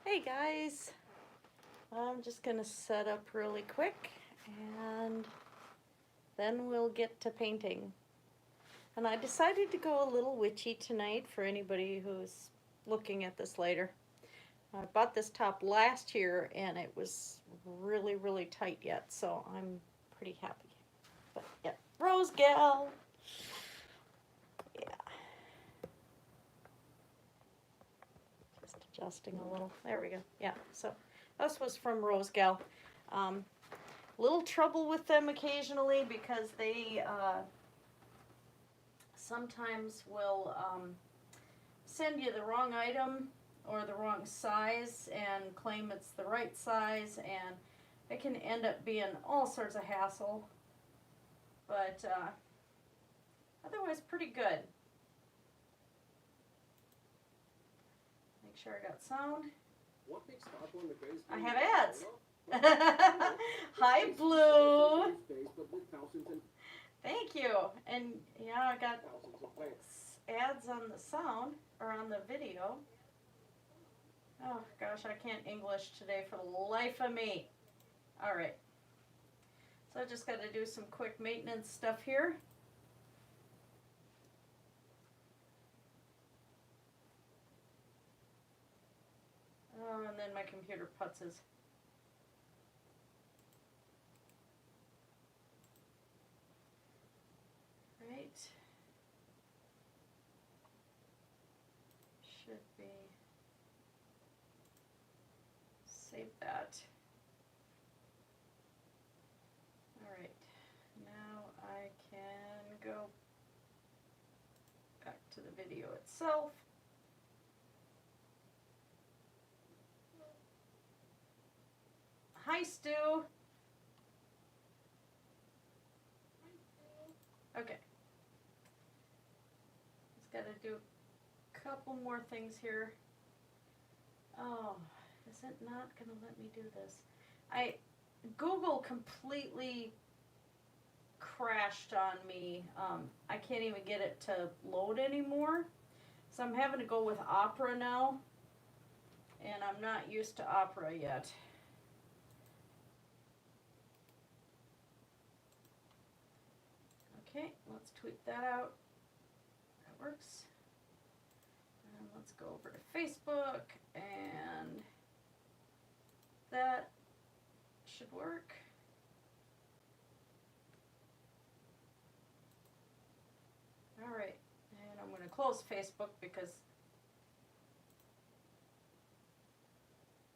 Hey guys, I'm just going to set up really quick and then we'll get to painting. And I decided to go a little witchy tonight for anybody who's looking at this later. I bought this top last year and it was really, really tight yet, so I'm pretty happy. But yeah, Rose Gal. Yeah. Just adjusting a little. There we go. Yeah, so this was from Rose Gal. Little trouble with them occasionally because they sometimes will send you the wrong item or the wrong size and claim it's the right size, and it can end up being all sorts of hassle, but otherwise pretty good. Make sure I got sound. I have ads. Hi, Blue. Thank you. And yeah, I got ads on the sound, or on the video. Oh gosh, I can't English today for the life of me. Alright. So I just got to do some quick maintenance stuff here. Oh, and then my computer putzes. Right. Should be. Save that. Alright. Now I can go back to the video itself. Hi, Stu. Okay. Just got to do a couple more things here. Oh, is it not going to let me do this? Google completely crashed on me. I can't even get it to load anymore. So I'm having to go with Opera now. And I'm not used to Opera yet. Okay, let's tweet that out. That works. And let's go over to Facebook, and that should work. All right, and I'm going to close Facebook because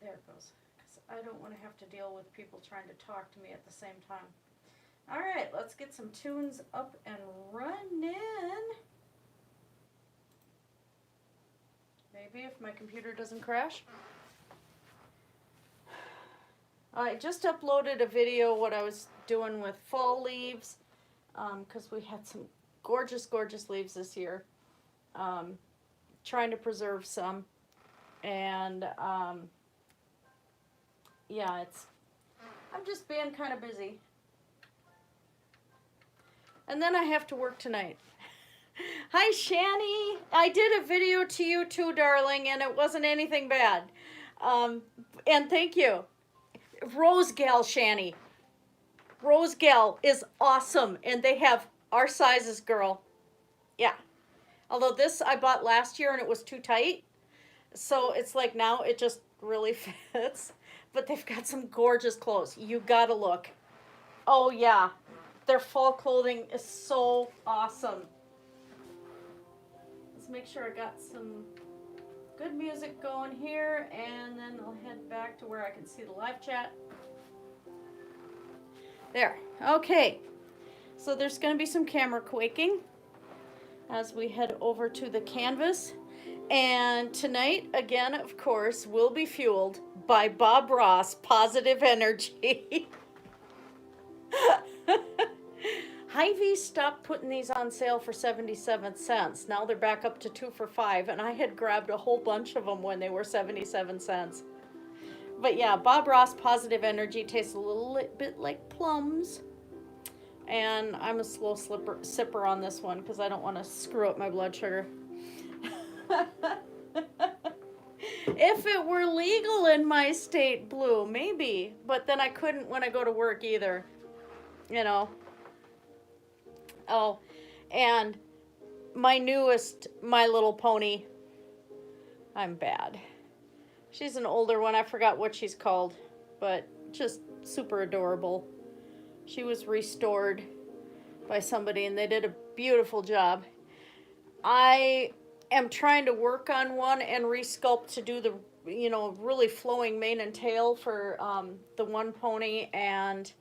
there it goes. Because I don't want to have to deal with people trying to talk to me at the same time. All right, let's get some tunes up and running. Maybe if my computer doesn't crash. I just uploaded a video what I was doing with fall leaves, because we had some gorgeous, gorgeous leaves this year. Trying to preserve some, and yeah, I'm just being kind of busy. And then I have to work tonight. Hi, Shani. I did a video to you too, darling, and it wasn't anything bad. And thank you. Rose Gal, Shani. Rose Gal is awesome, and they have our sizes, girl. Yeah. Although this I bought last year and it was too tight. So it's like now it just really fits. But they've got some gorgeous clothes. You gotta look. Oh, yeah. Their fall clothing is so awesome. Let's make sure I got some good music going here, and then I'll head back to where I can see the live chat. There. Okay. So there's going to be some camera quaking as we head over to the canvas. And tonight, again, of course, will be fueled by Bob Ross Positive Energy. Hy-Vee stopped putting these on sale for 77 cents. Now they're back up to 2 for $5, and I had grabbed a whole bunch of them when they were 77 cents. But yeah, Bob Ross Positive Energy tastes a little bit like plums. And I'm a slow sipper on this one because I don't want to screw up my blood sugar. If it were legal in my state, blue, maybe. But then I couldn't when I go to work either. You know. Oh, and my newest My Little Pony. I'm bad. She's an older one. I forgot what she's called. But just super adorable. She was restored by somebody and they did a beautiful job. I am trying to work on one and resculpt to do the, you know, really flowing mane and tail for the one pony, and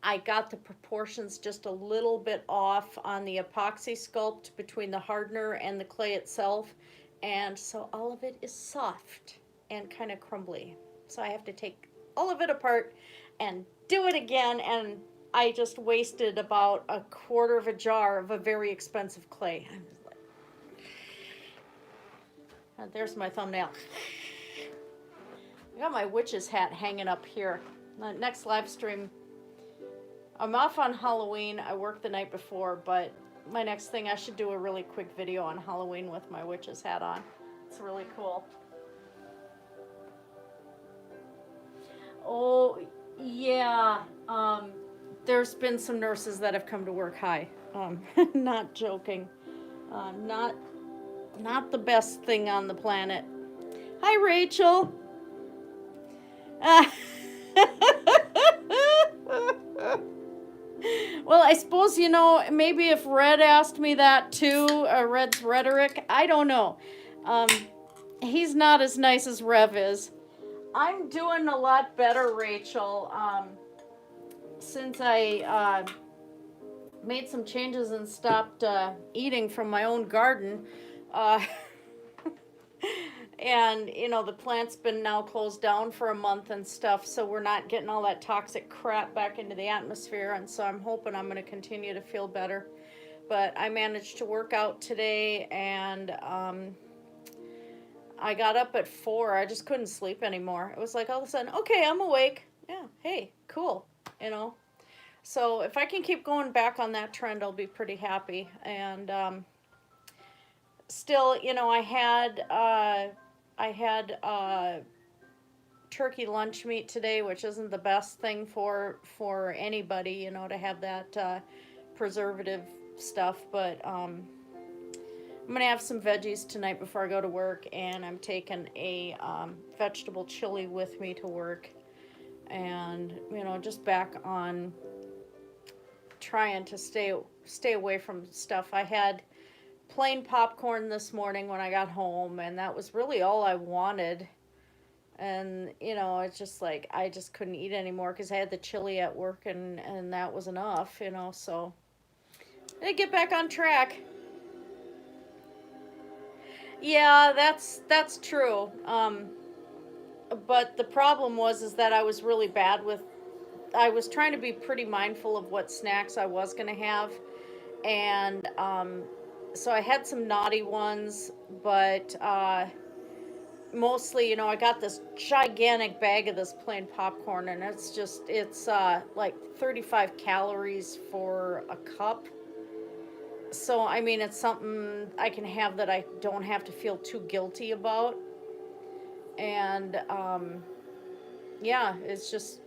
I got the proportions just a little bit off on the epoxy sculpt between the hardener and the clay itself, and so all of it is soft and kind of crumbly. So I have to take all of it apart and do it again, and I just wasted about a quarter of a jar of a very expensive clay. I'm just like, and there's my thumbnail. I got my witch's hat hanging up here. The next live stream, I'm off on Halloween. I worked the night before, but my next thing, I should do a really quick video on Halloween with my witch's hat on. It's really cool. Oh, yeah. There's been some nurses that have come to work. Hi. Not joking. Not the best thing on the planet. Hi, Rachel. Well, I suppose, you know, maybe if Red asked me that too, Red's rhetoric, I don't know. He's not as nice as Rev is. I'm doing a lot better, Rachel, since I made some changes and stopped eating from my own garden. And, you know, the plant's been now closed down for a month and stuff, so we're not getting all that toxic crap back into the atmosphere, and so I'm hoping I'm going to continue to feel better. But I managed to work out today, and I got up at 4. I just couldn't sleep anymore. It was like all of a sudden, okay, I'm awake. Yeah, hey, cool, you know. So if I can keep going back on that trend, I'll be pretty happy. And still, you know, I had turkey lunch meat today, which isn't the best thing for anybody, you know, to have that preservative stuff. But I'm gonna have some veggies tonight before I go to work, and I'm taking a vegetable chili with me to work, and you know, just back on trying to stay away from stuff. I had plain popcorn this morning when I got home, and that was really all I wanted. And you know, it's just like I just couldn't eat anymore because I had the chili at work, and that was enough, you know. So I get back on track. Yeah, that's true. But the problem is that I was really bad with. I was trying to be pretty mindful of what snacks I was gonna have, and so I had some naughty ones, but mostly, you know, I got this gigantic bag of this plain popcorn, and it's like 35 calories for a cup. So, I mean, it's something I can have that I don't have to feel too guilty about. And yeah, it's just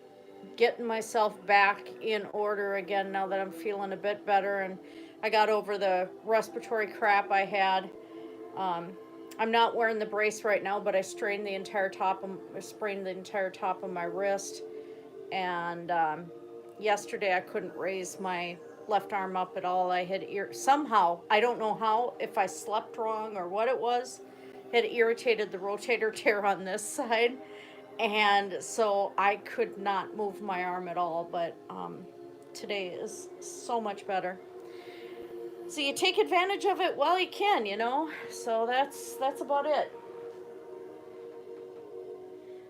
getting myself back in order again now that I'm feeling a bit better, and I got over the respiratory crap I had. I'm not wearing the brace right now, but I sprained the entire top of my wrist, and yesterday I couldn't raise my left arm up at all. I had somehow, I don't know how, if I slept wrong or what it was, had irritated the rotator tear on this side, and so I could not move my arm at all. But today is so much better. So you take advantage of it while you can, you know. So that's about it.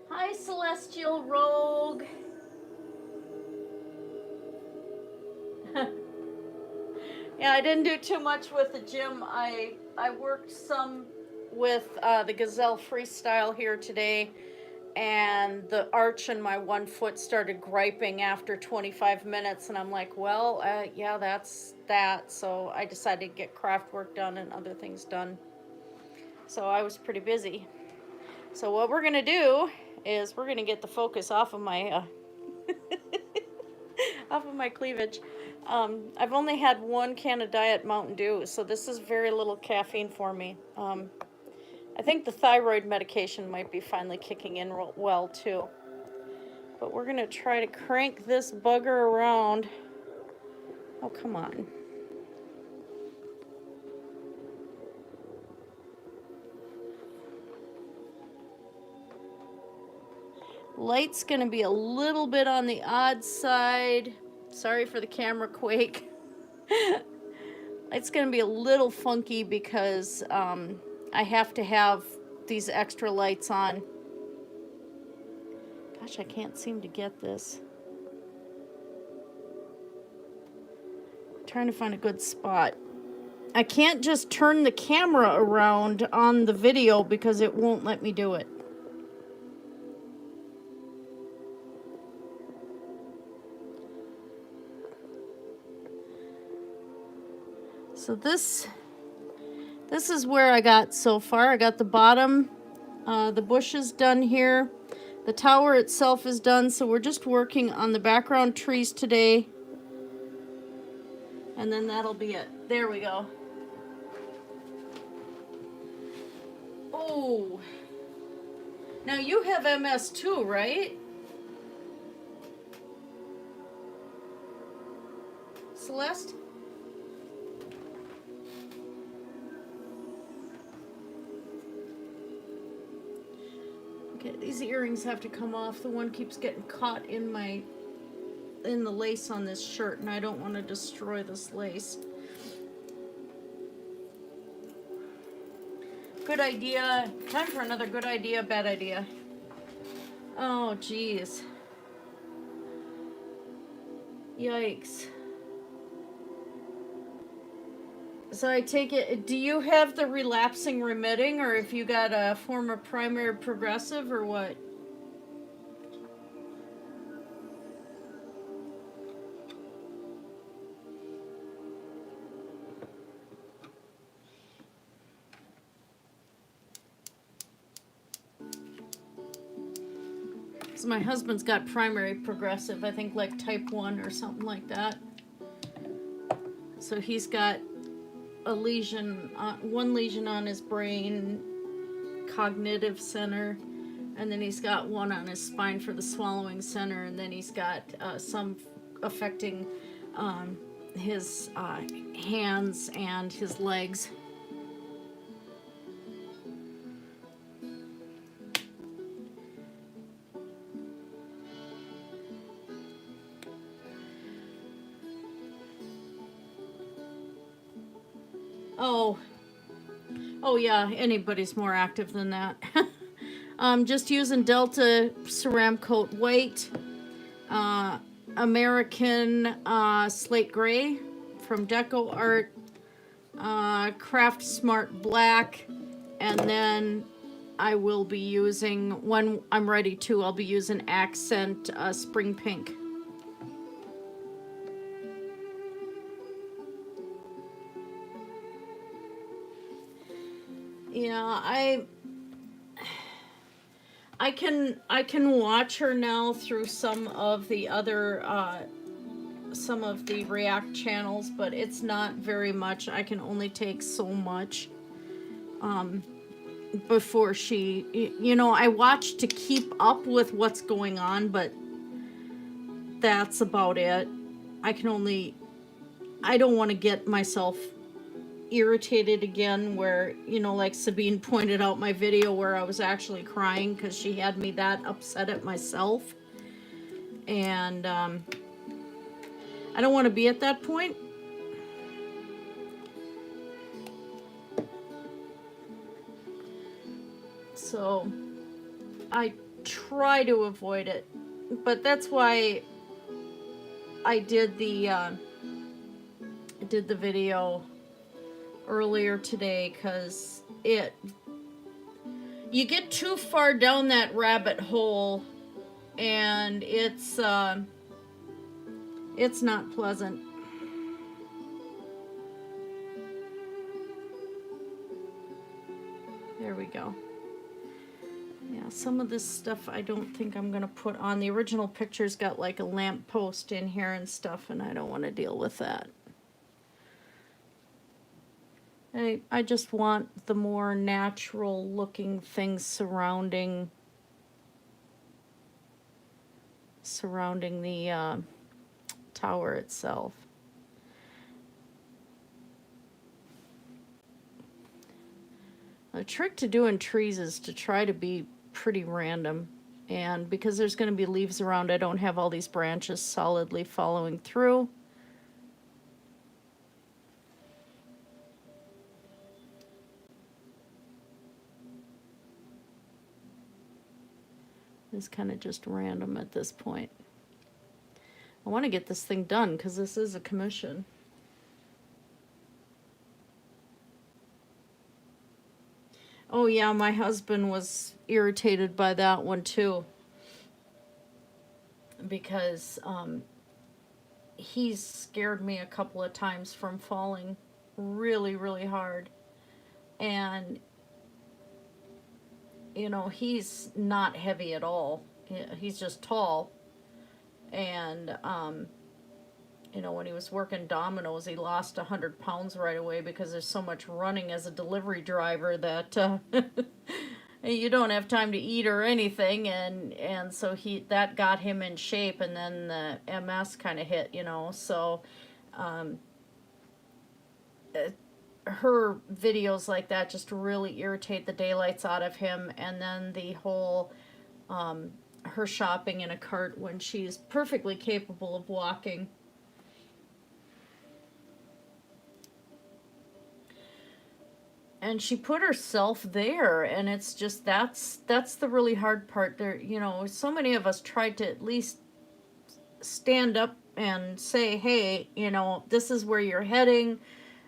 Hi, Celestial Rogue. Yeah, I didn't do too much with the gym. I worked some with the Gazelle Freestyle here today, and the arch in my one foot started griping after 25 minutes, and I'm like, well, yeah, that's that. So I decided to get craft work done and other things done. So I was pretty busy. So what we're gonna do is we're gonna get the focus off of my off of my cleavage. I've only had one can of Diet Mountain Dew, so this is very little caffeine for me. I think the thyroid medication might be finally kicking in well too. But we're gonna try to crank this bugger around. Oh, come on. Light's gonna be a little bit on the odd side. Sorry for the camera quake. It's gonna be a little funky because I have to have these extra lights on. Gosh, I can't seem to get this. I'm trying to find a good spot. I can't just turn the camera around on the video because it won't let me do it. So this is where I got so far. I got the bottom, the bushes done here. The tower itself is done, so we're just working on the background trees today. And then that'll be it. There we go. Oh. Now you have MS too, right? Celeste? Okay, these earrings have to come off. The one keeps getting caught in the lace on this shirt, and I don't want to destroy this lace. Good idea. Time for another good idea, bad idea. Oh, geez. Yikes. So I take it, do you have the relapsing remitting, or if you got a form of primary progressive, or what? So my husband's got primary progressive, I think like type 1 or something like that. So he's got a lesion, one lesion on his brain, cognitive center, and then he's got one on his spine for the swallowing center, and then he's got some affecting his hands and his legs. Oh yeah, anybody's more active than that. Just using Delta Ceram Coat White, American Slate Gray from Deco Art, Craft Smart Black, and then I will be using, when I'm ready to, I'll be using Accent Spring Pink. Yeah, I can watch her now through some of the other some of the React channels, but it's not very much. I can only take so much before she, you know, I watch to keep up with what's going on, but that's about it. I don't want to get myself irritated again, where, you know, like Sabine pointed out my video where I was actually crying because she had me that upset at myself, and I don't want to be at that point. So I try to avoid it, but that's why I did the video earlier today, because you get too far down that rabbit hole and it's not pleasant. There we go. some of this stuff I don't think I'm going to put on. The original picture's got like a lamp post in here and stuff, and I don't want to deal with that. I just want the more natural looking things surrounding the tower itself. The trick to doing trees is to try to be pretty random, and because there's going to be leaves around, I don't have all these branches solidly following through. It's kind of just random at this point. I want to get this thing done because this is a commission. Oh yeah, my husband was irritated by that one too. Because he's scared me a couple of times from falling really, really hard. And, you know, he's not heavy at all. He's just tall. And, you know, when he was working Domino's, he lost 100 pounds right away because there's so much running as a delivery driver that you don't have time to eat or anything, and so that got him in shape, and then the MS kind of hit, you know. So her videos like that just really irritate the daylights out of him, and then the whole her shopping in a cart when she's perfectly capable of walking. And she put herself there, and it's just, that's the really hard part there. You know, so many of us tried to at least stand up and say, hey, you know, this is where you're heading.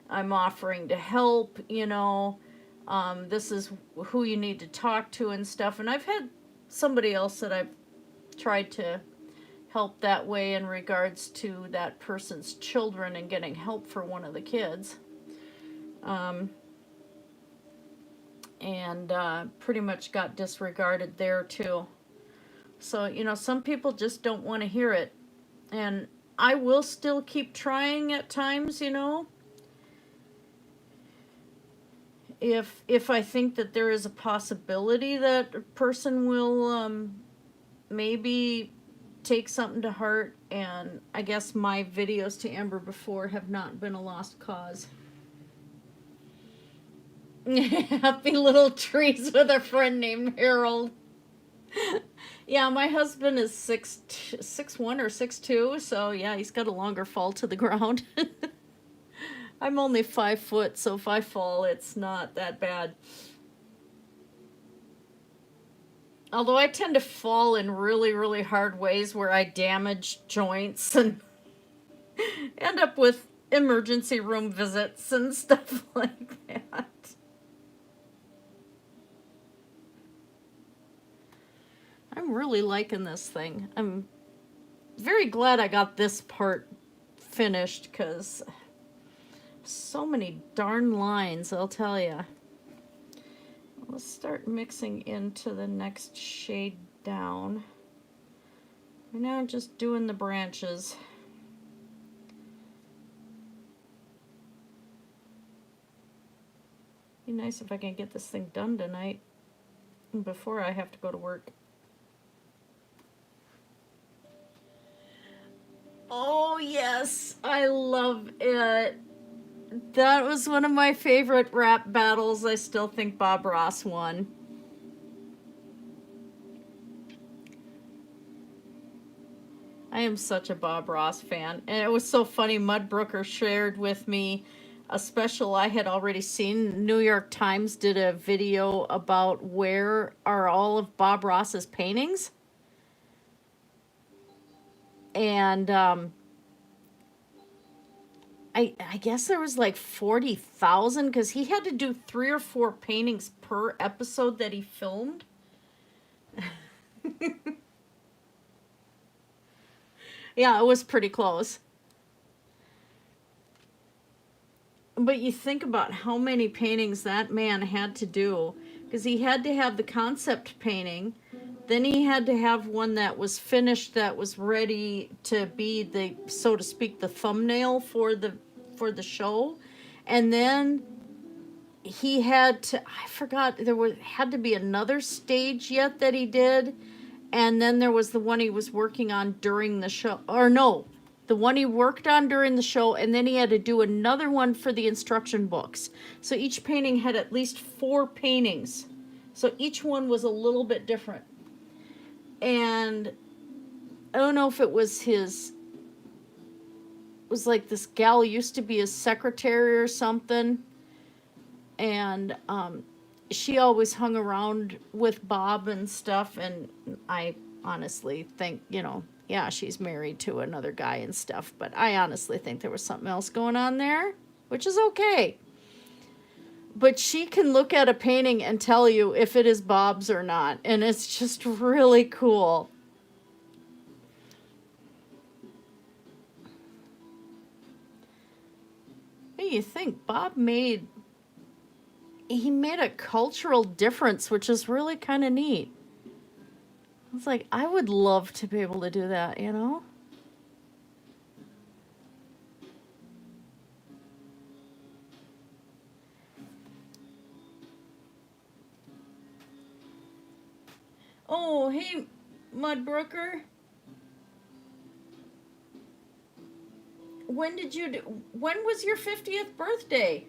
I'm offering to help, you know. This is who you need to talk to and stuff. And I've had somebody else that I've tried to help that way in regards to that person's children and getting help for one of the kids. And pretty much got disregarded there too. So, you know, some people just don't want to hear it. And I will still keep trying at times, you know. If I think that there is a possibility that a person will maybe take something to heart, and I guess my videos to Amber before have not been a lost cause. Happy little trees with a friend named Harold. Yeah, my husband is 6'1" or 6'2", so yeah, he's got a longer fall to the ground. I'm only 5 foot, so if I fall, it's not that bad. Although I tend to fall in really, really hard ways where I damage joints and end up with emergency room visits and stuff like that. I'm really liking this thing. I'm very glad I got this part finished, because so many darn lines, I'll tell you. Let's start mixing into the next shade down. We're now just doing the branches. Be nice if I can get this thing done tonight before I have to go to work. Oh yes, I love it. That was one of my favorite rap battles. I still think Bob Ross won. I am such a Bob Ross fan. And it was so funny, Mudbrooker shared with me a special I had already seen. New York Times did a video about where are all of Bob Ross's paintings. And I guess there was like 40,000, because he had to do 3 or 4 paintings per episode that he filmed. Yeah, it was pretty close. But you think about how many paintings that man had to do, because he had to have the concept painting. Then he had to have one that was finished, that was ready to be the, so to speak, the thumbnail for the show. And then he had to, I forgot, had to be another stage yet that he did. And then there was the one he was working on during the show, or no, the one he worked on during the show, and then he had to do another one for the instruction books. So each painting had at least 4 paintings. So each one was a little bit different. And I don't know if it was his, it was like this gal used to be his secretary or something. And she always hung around with Bob and stuff. And I honestly think, you know, yeah, she's married to another guy and stuff. But I honestly think there was something else going on there, which is okay. But she can look at a painting and tell you if it is Bob's or not. And it's just really cool. Hey, you think Bob made a cultural difference, which is really kind of neat. It's like, I would love to be able to do that, you know? Oh, hey, Mudbrooker. When was your 50th birthday?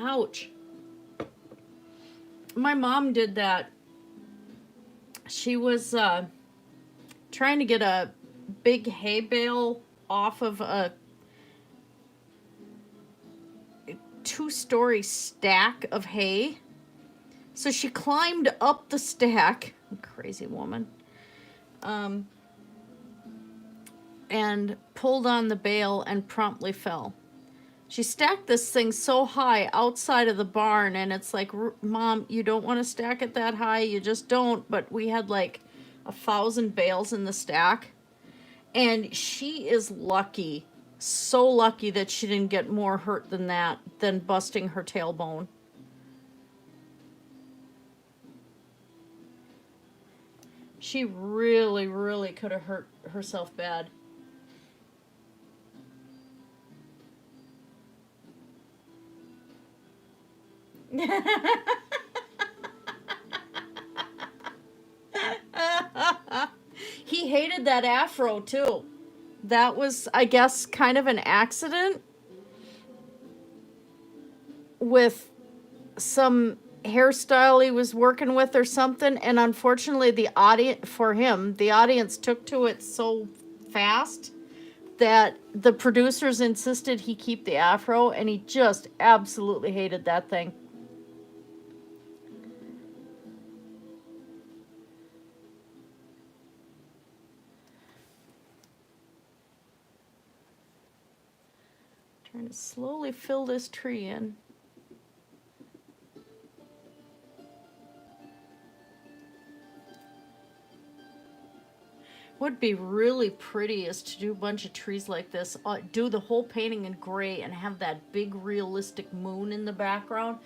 Ouch. My mom did that. She was trying to get a big hay bale off of a 2-story stack of hay. So she climbed up the stack, crazy woman, and pulled on the bale and promptly fell. She stacked this thing so high outside of the barn, and it's like, Mom, you don't want to stack it that high, you just don't. But we had like 1,000 bales in the stack, and she is lucky, so lucky that she didn't get more hurt than that, than busting her tailbone. She really, really could have hurt herself bad. He hated that afro too. That was, I guess, kind of an accident with some hairstyle he was working with or something, and unfortunately the audience took to it so fast that the producers insisted he keep the afro, and he just absolutely hated that thing. Trying to slowly fill this tree in. What'd be really pretty is to do a bunch of trees like this, do the whole painting in gray and have that big realistic moon in the background.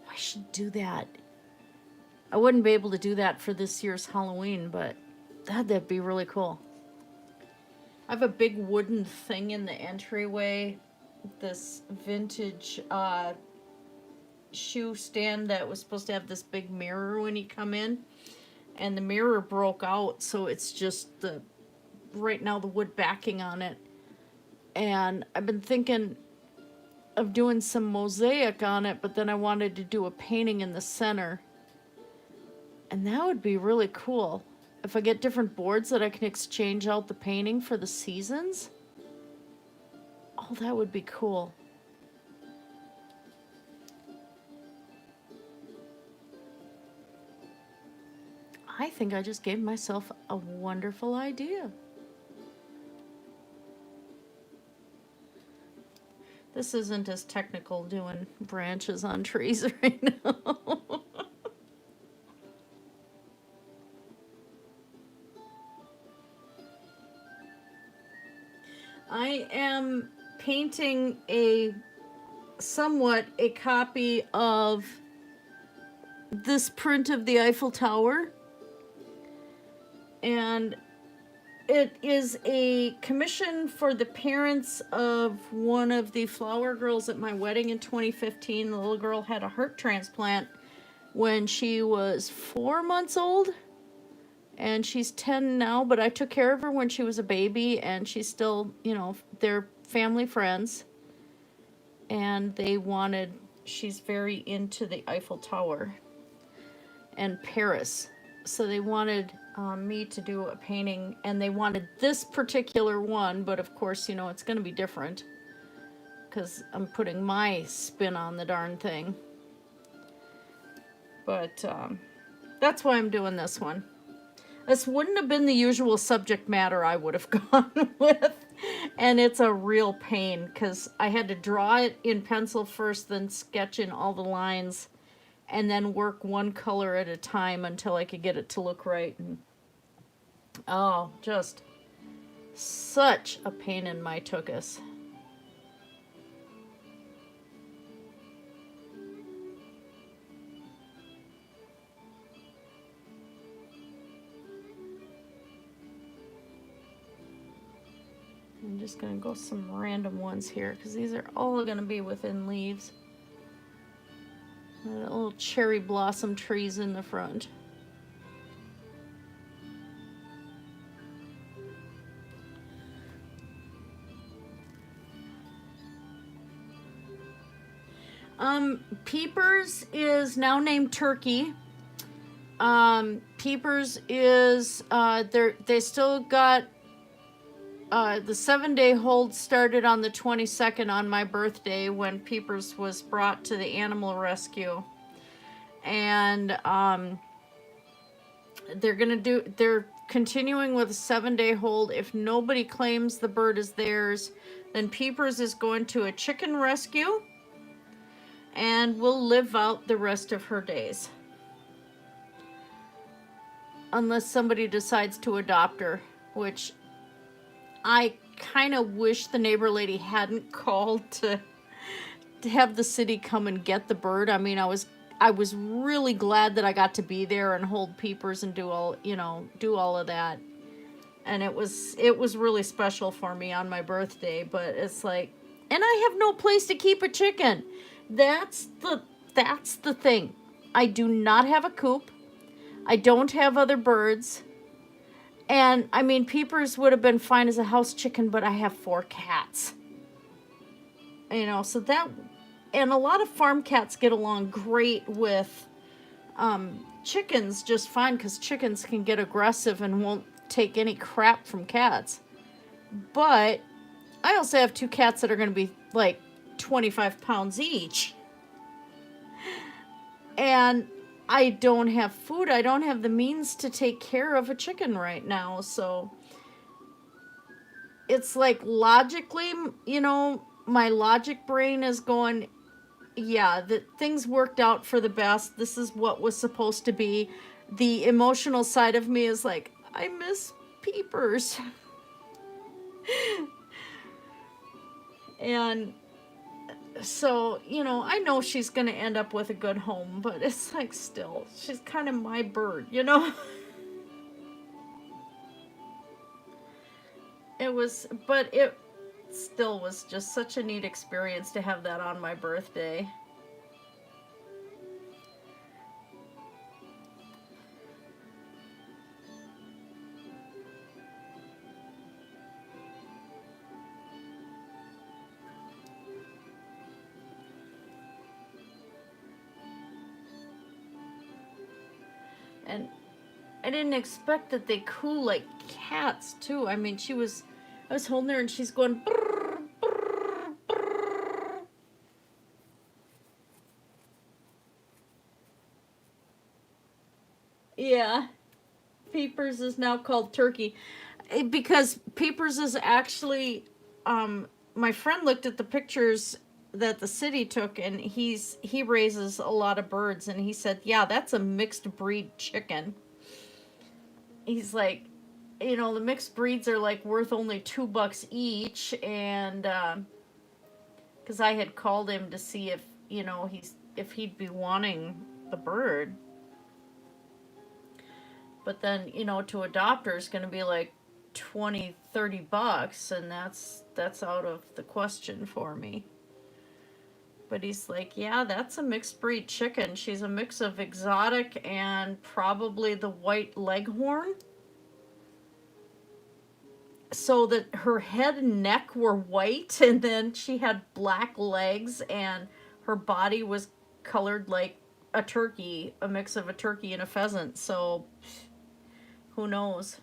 I should do that. I wouldn't be able to do that for this year's Halloween, but that'd be really cool. I have a big wooden thing in the entryway, this vintage shoe stand that was supposed to have this big mirror when you come in. And the mirror broke out, so it's just right now the wood backing on it. And I've been thinking of doing some mosaic on it, but then I wanted to do a painting in the center. And that would be really cool. If I get different boards that I can exchange out the painting for the seasons. Oh, that would be cool. I think I just gave myself a wonderful idea. This isn't as technical doing branches on trees right now. I am painting somewhat a copy of this print of the Eiffel Tower. And it is a commission for the parents of one of the flower girls at my wedding in 2015. The little girl had a heart transplant when she was 4 months old. And she's 10 now, but I took care of her when she was a baby, and she's still, you know, they're family friends. And she's very into the Eiffel Tower and Paris. So they wanted me to do a painting, and they wanted this particular one, but of course, you know, it's going to be different because I'm putting my spin on the darn thing. But that's why I'm doing this one. This wouldn't have been the usual subject matter I would have gone with. And it's a real pain because I had to draw it in pencil first, then sketch in all the lines, and then work one color at a time until I could get it to look right. And, oh, just such a pain in my tuchus. I'm just going to go some random ones here because these are all going to be within leaves. Little cherry blossom trees in the front. Peepers is now named Turkey. Peepers is, they still got the 7-day hold started on the 22nd on my birthday when Peepers was brought to the animal rescue. And they're continuing with a 7-day hold. If nobody claims the bird is theirs, then Peepers is going to a chicken rescue and will live out the rest of her days. Unless somebody decides to adopt her, which I kind of wish the neighbor lady hadn't called to have the city come and get the bird. I mean, I was really glad that I got to be there and hold Peepers and do all of that. And it was really special for me on my birthday, but it's like, and I have no place to keep a chicken. That's the thing. I do not have a coop. I don't have other birds. And, I mean, Peepers would have been fine as a house chicken, but I have 4 cats. You know, so that... And a lot of farm cats get along great with chickens just fine, because chickens can get aggressive and won't take any crap from cats. But I also have 2 cats that are going to be, like, 25 pounds each. And I don't have food. I don't have the means to take care of a chicken right now. So it's like logically, you know, my logic brain is going, yeah, that things worked out for the best. This is what was supposed to be. The emotional side of me is like, I miss Peepers. And so, you know, I know she's going to end up with a good home, but it's like still, she's kind of my bird, you know? But it still was just such a neat experience to have that on my birthday. And I didn't expect that they coo like cats, too. I mean, I was holding her and she's going, brrr, brrr, brrr. Yeah. Peepers is now called Turkey. Because Peepers is actually, my friend looked at the pictures that the city took, and he raises a lot of birds, and he said, yeah, that's a mixed breed chicken. He's like, you know, the mixed breeds are like worth only $2 each, and because I had called him to see if, you know, if he'd be wanting the bird. But then, you know, to adopt her is going to be like $20-30, and that's out of the question for me. But he's like, yeah, that's a mixed breed chicken. She's a mix of exotic and probably the white leghorn. So that her head and neck were white, and then she had black legs, and her body was colored like a turkey, a mix of a turkey and a pheasant. So who knows?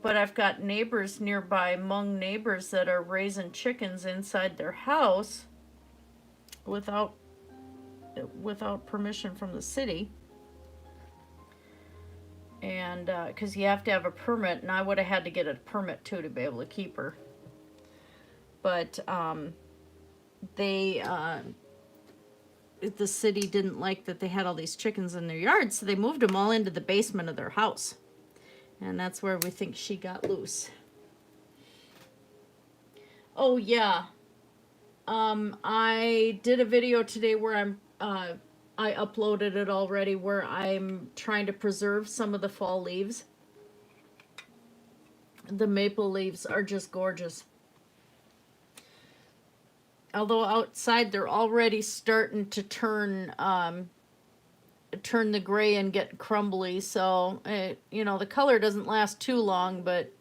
But I've got neighbors nearby, Hmong neighbors, that are raising chickens inside their house without permission from the city. And because you have to have a permit, and I would have had to get a permit too to be able to keep her. But the city didn't like that they had all these chickens in their yard, so they moved them all into the basement of their house. And that's where we think she got loose. Oh yeah, I did a video today where I uploaded it already, where I'm trying to preserve some of the fall leaves. The maple leaves are just gorgeous. Although outside they're already starting to turn the gray and get crumbly, so you know, the color doesn't last too long, but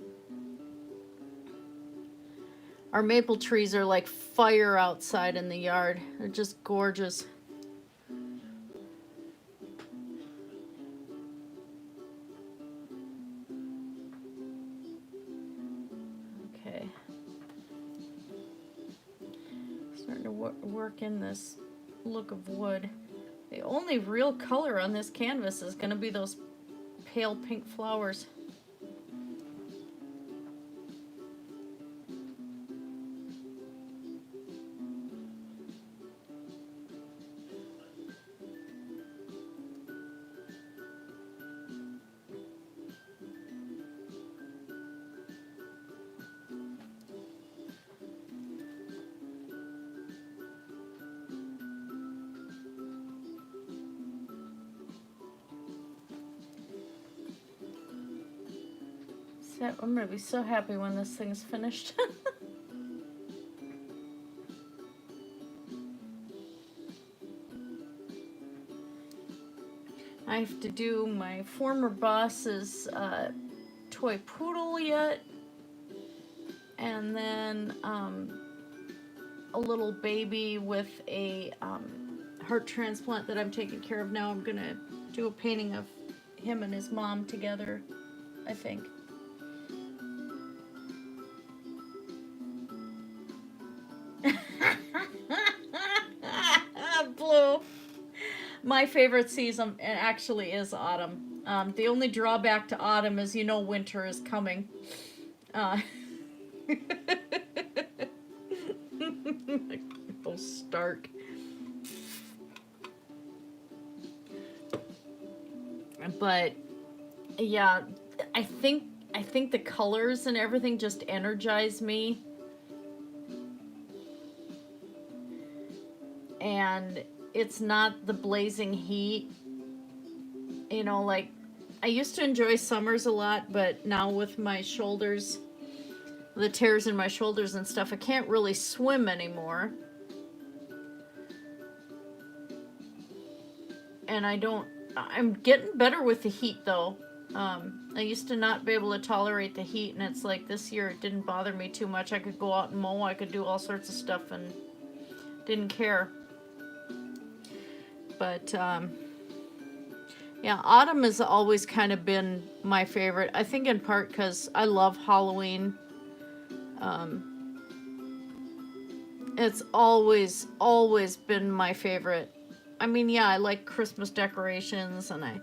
our maple trees are like fire outside in the yard. They're just gorgeous. Okay. Starting to work in this look of wood. The only real color on this canvas is going to be those pale pink flowers. I'm going to be so happy when this thing's finished. I have to do my former boss's toy poodle yet. And then a little baby with a heart transplant that I'm taking care of now. I'm going to do a painting of him and his mom together, I think. Blue. My favorite season actually is autumn. The only drawback to autumn is, you know, winter is coming. Both stark. But yeah, I think the colors and everything just energize me. And it's not the blazing heat. You know, like, I used to enjoy summers a lot, but now with my shoulders, the tears in my shoulders and stuff, I can't really swim anymore. And I'm getting better with the heat though. I used to not be able to tolerate the heat, and it's like this year it didn't bother me too much. I could go out and mow, I could do all sorts of stuff and didn't care. But yeah, autumn has always kind of been my favorite. I think in part because I love Halloween. It's always been my favorite. I mean, yeah, I like Christmas decorations, and I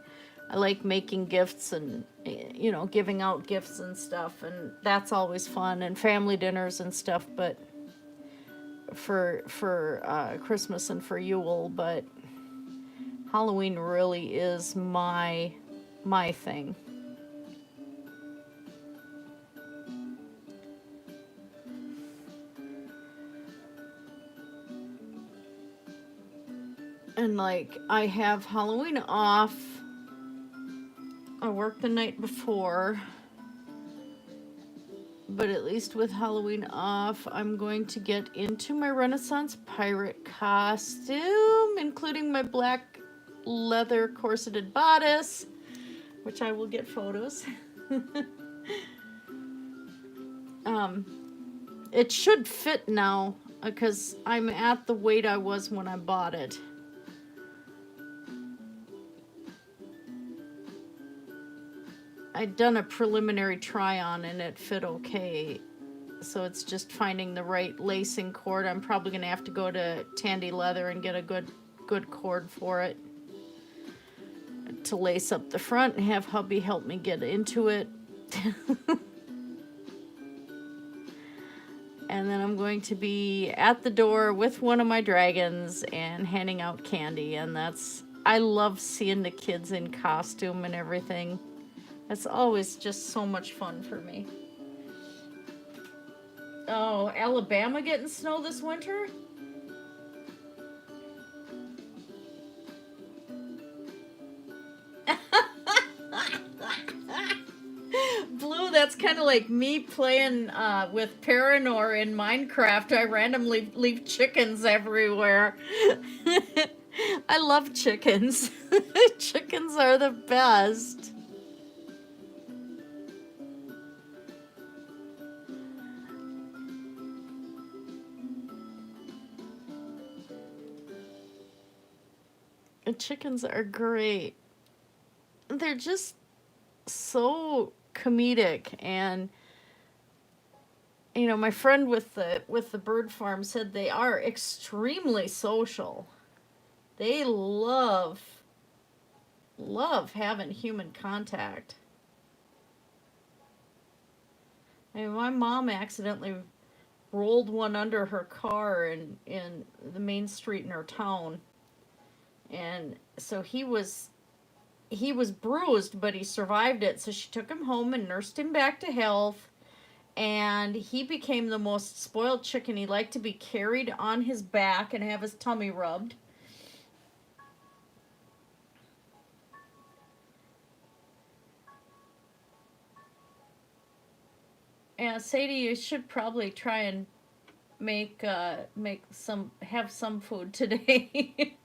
like making gifts and, you know, giving out gifts and stuff, and that's always fun, and family dinners and stuff, but for Christmas and for Yule, but Halloween really is my thing. And like, I have Halloween off. I worked the night before. But at least with Halloween off, I'm going to get into my Renaissance pirate costume, including my black leather corseted bodice, which I will get photos. It should fit now, because I'm at the weight I was when I bought it. I'd done a preliminary try-on and it fit okay. So it's just finding the right lacing cord. I'm probably going to have to go to Tandy Leather and get a good cord for it to lace up the front and have hubby help me get into it. And then I'm going to be at the door with one of my dragons and handing out candy. And I love seeing the kids in costume and everything. It's always just so much fun for me. Oh, Alabama getting snow this winter? Blue, that's kind of like me playing with Paranoia in Minecraft. I randomly leave chickens everywhere. I love chickens. Chickens are the best. Chickens are great. They're just so comedic, and you know, my friend with the bird farm said they are extremely social. They love having human contact. I mean, my mom accidentally rolled one under her car in the main street in her town. And so he was bruised, but he survived it. So she took him home and nursed him back to health. And he became the most spoiled chicken. He liked to be carried on his back and have his tummy rubbed. And Sadie, you should probably try and have some food today.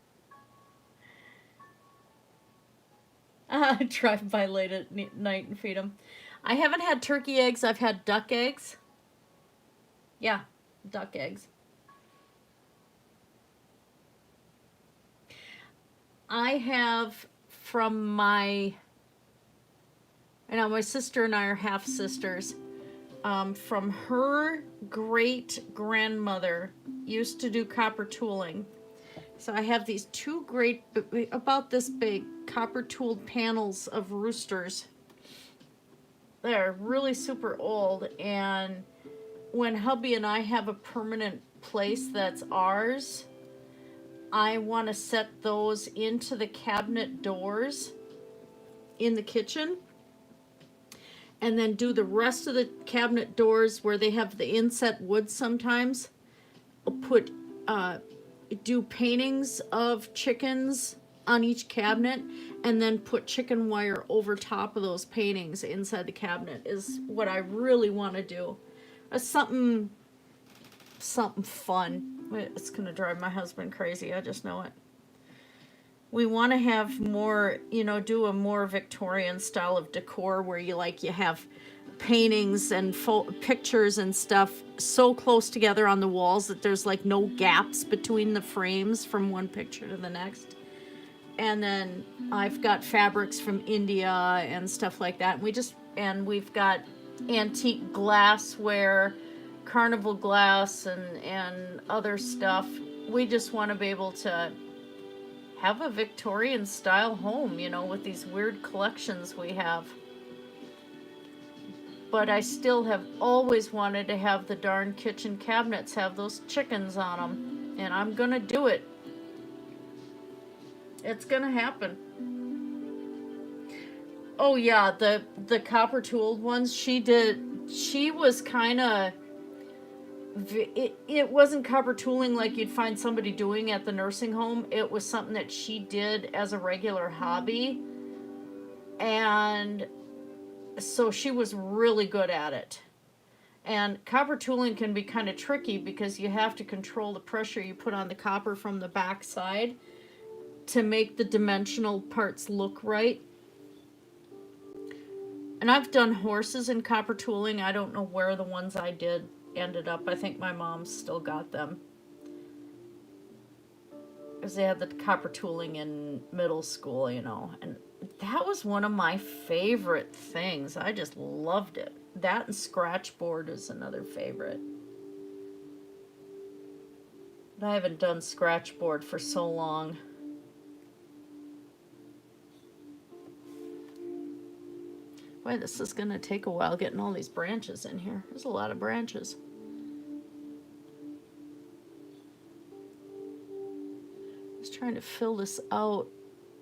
Drive by late at night and feed them. I haven't had turkey eggs. I've had duck eggs. Yeah, duck eggs. I have from my sister and I are half sisters. From her great grandmother used to do copper tooling. So I have these two great, about this big, copper tooled panels of roosters. They're really super old, and when hubby and I have a permanent place that's ours, I want to set those into the cabinet doors in the kitchen, and then do the rest of the cabinet doors where they have the inset wood sometimes. I'll do paintings of chickens on each cabinet, and then put chicken wire over top of those paintings inside the cabinet is what I really want to do. Something fun. It's gonna drive my husband crazy, I just know it. We want to have more, do a more Victorian style of decor where you have paintings and pictures and stuff so close together on the walls that there's like no gaps between the frames from one picture to the next. And then I've got fabrics from India and stuff like that. And we've got antique glassware, carnival glass, and other stuff. We just want to be able to have a Victorian style home, with these weird collections we have. But I still have always wanted to have the darn kitchen cabinets have those chickens on them. And I'm going to do it. It's going to happen. Oh yeah, the copper tooled ones she did. She was kind of it wasn't copper tooling like you'd find somebody doing at the nursing home. It was something that she did as a regular hobby. And so she was really good at it. And copper tooling can be kind of tricky because you have to control the pressure you put on the copper from the back side to make the dimensional parts look right. And I've done horses in copper tooling. I don't know where the ones I did ended up. I think my mom still got them. Because they had the copper tooling in middle school, you know. And that was one of my favorite things. I just loved it. That and scratchboard is another favorite. But I haven't done scratchboard for so long. Boy, this is going to take a while getting all these branches in here. There's a lot of branches. Just trying to fill this out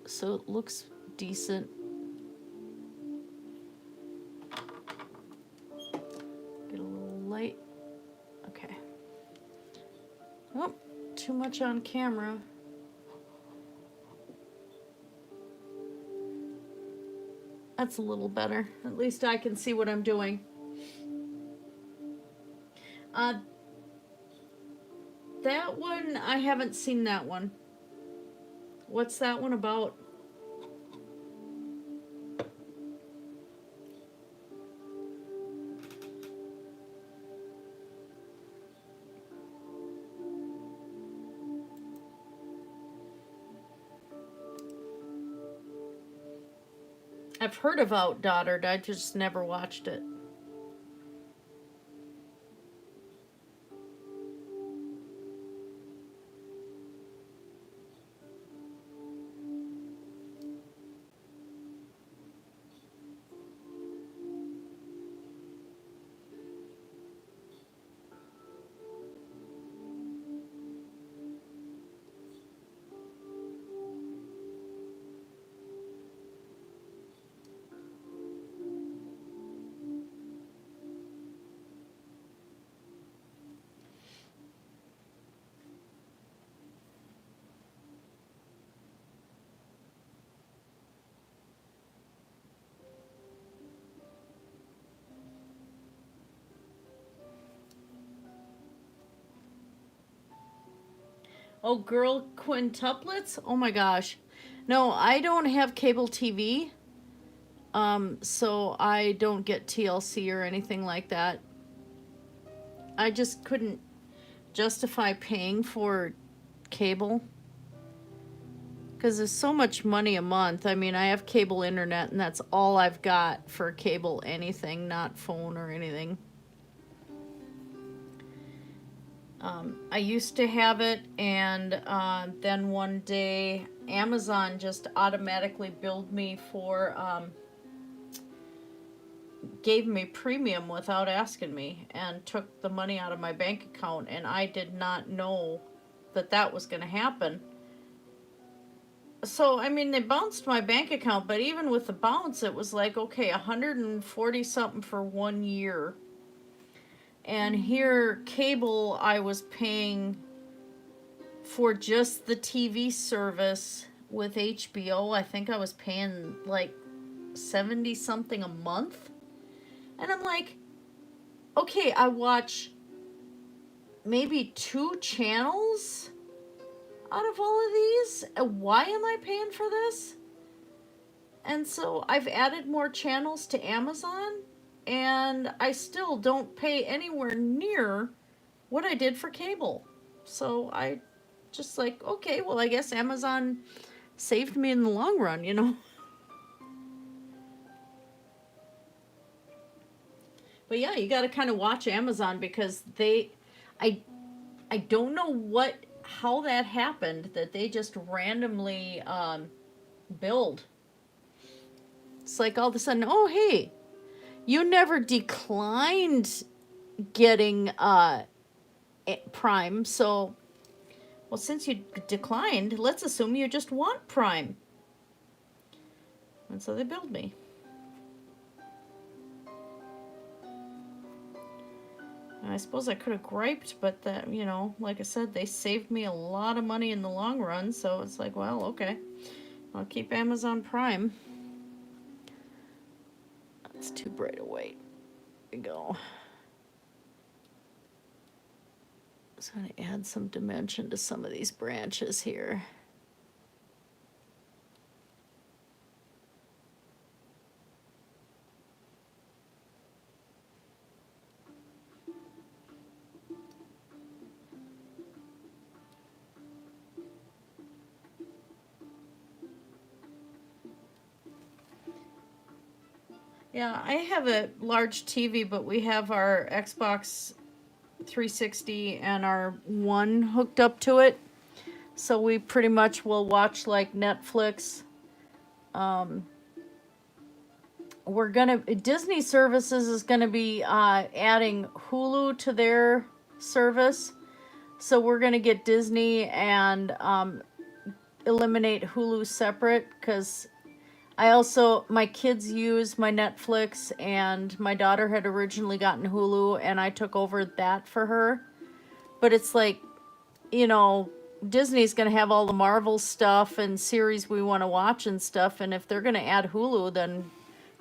so it looks decent. Get a little light. Okay. Oh, too much on camera. That's a little better. At least I can see what I'm doing. That one, I haven't seen that one. What's that one about? I've heard of Outdaughtered, I just never watched it. Oh, girl quintuplets? Oh my gosh. No, I don't have cable TV. So I don't get TLC or anything like that. I just couldn't justify paying for cable. Because there's so much money a month. I mean, I have cable internet and that's all I've got for cable anything, not phone or anything. I used to have it, and then one day Amazon just automatically billed me for, gave me premium without asking me, and took the money out of my bank account, and I did not know that that was going to happen. So, I mean, they bounced my bank account, but even with the bounce, it was like, okay, 140 something for 1 year. And here, cable, I was paying for just the TV service with HBO. I think I was paying like 70 something a month. And I'm like, okay, I watch maybe 2 channels out of all of these. Why am I paying for this? And so I've added more channels to Amazon. And I still don't pay anywhere near what I did for cable. So I just like, okay, well, I guess Amazon saved me in the long run, you know. But yeah, you got to kind of watch Amazon because I don't know how that happened, that they just randomly billed. It's like all of a sudden, oh, hey, you never declined getting Prime, so, well, since you declined, let's assume you just want Prime. And so they billed me. I suppose I could have griped, but that, you know, like I said, they saved me a lot of money in the long run, so it's like, well, okay. I'll keep Amazon Prime. That's too bright a white. There we go. So I'm going to add some dimension to some of these branches here. Yeah, I have a large TV, but we have our Xbox 360 and our One hooked up to it. So we pretty much will watch like Netflix. Disney Services is gonna be adding Hulu to their service. So we're gonna get Disney and eliminate Hulu separate, because my kids use my Netflix, and my daughter had originally gotten Hulu, and I took over that for her. But it's like, you know, Disney's going to have all the Marvel stuff and series we want to watch and stuff, and if they're going to add Hulu, then